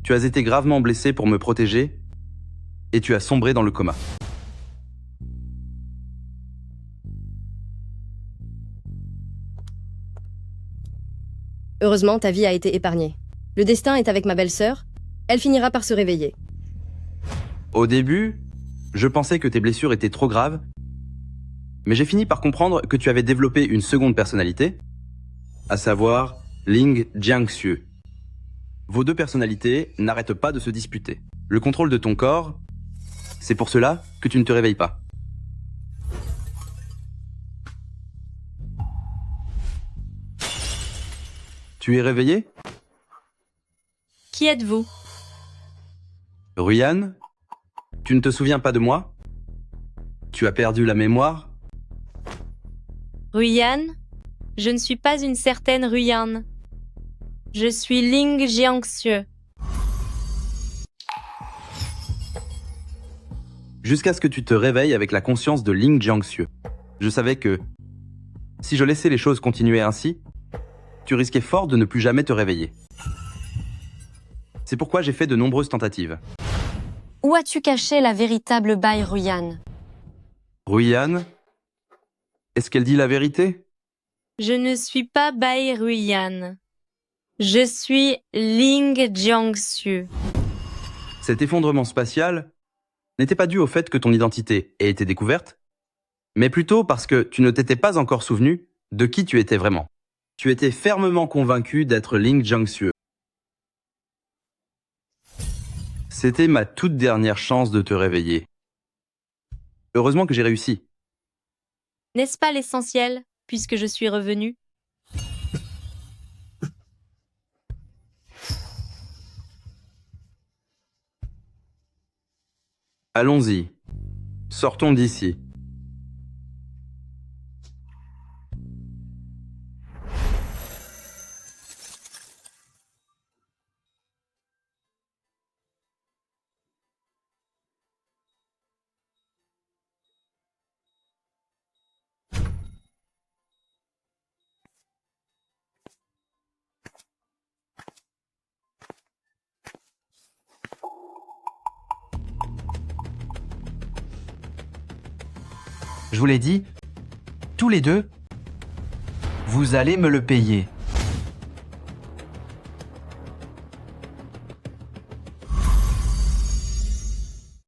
Tu as été gravement blessé pour me protéger et tu as sombré dans le coma. Heureusement, ta vie a été épargnée. Le destin est avec ma belle-sœur. Elle finira par se réveiller. Au début, je pensais que tes blessures étaient trop graves, mais j'ai fini par comprendre que tu avais développé une seconde personnalité, à savoir Ling Jiangxue. Vos deux personnalités n'arrêtent pas de se disputer. Le contrôle de ton corps, c'est pour cela que tu ne te réveilles pas. Tu es réveillé? Qui êtes-vous? Ruyan? Tu ne te souviens pas de moi? Tu as perdu la mémoire? Ruyan? Je ne suis pas une certaine Ruyan. Je suis Ling Jiangxue. Jusqu'à ce que tu te réveilles avec la conscience de Ling Jiangxue. Je savais que, si je laissais les choses continuer ainsi, tu risquais fort de ne plus jamais te réveiller. C'est pourquoi j'ai fait de nombreuses tentatives. Où as-tu caché la véritable Bairuyan? Ruyan? Est-ce qu'elle dit la vérité? Je ne suis pas Bairuyan. Je suis Ling Jiangxue. Cet effondrement spatial n'était pas dû au fait que ton identité ait été découverte, mais plutôt parce que tu ne t'étais pas encore souvenu de qui tu étais vraiment. Tu étais fermement convaincu d'être Ling Jiangxue. C'était ma toute dernière chance de te réveiller. Heureusement que j'ai réussi. N'est-ce pas l'essentiel, puisque je suis revenu? Allons-y. Sortons d'ici. Je vous l'ai dit, tous les deux, vous allez me le payer.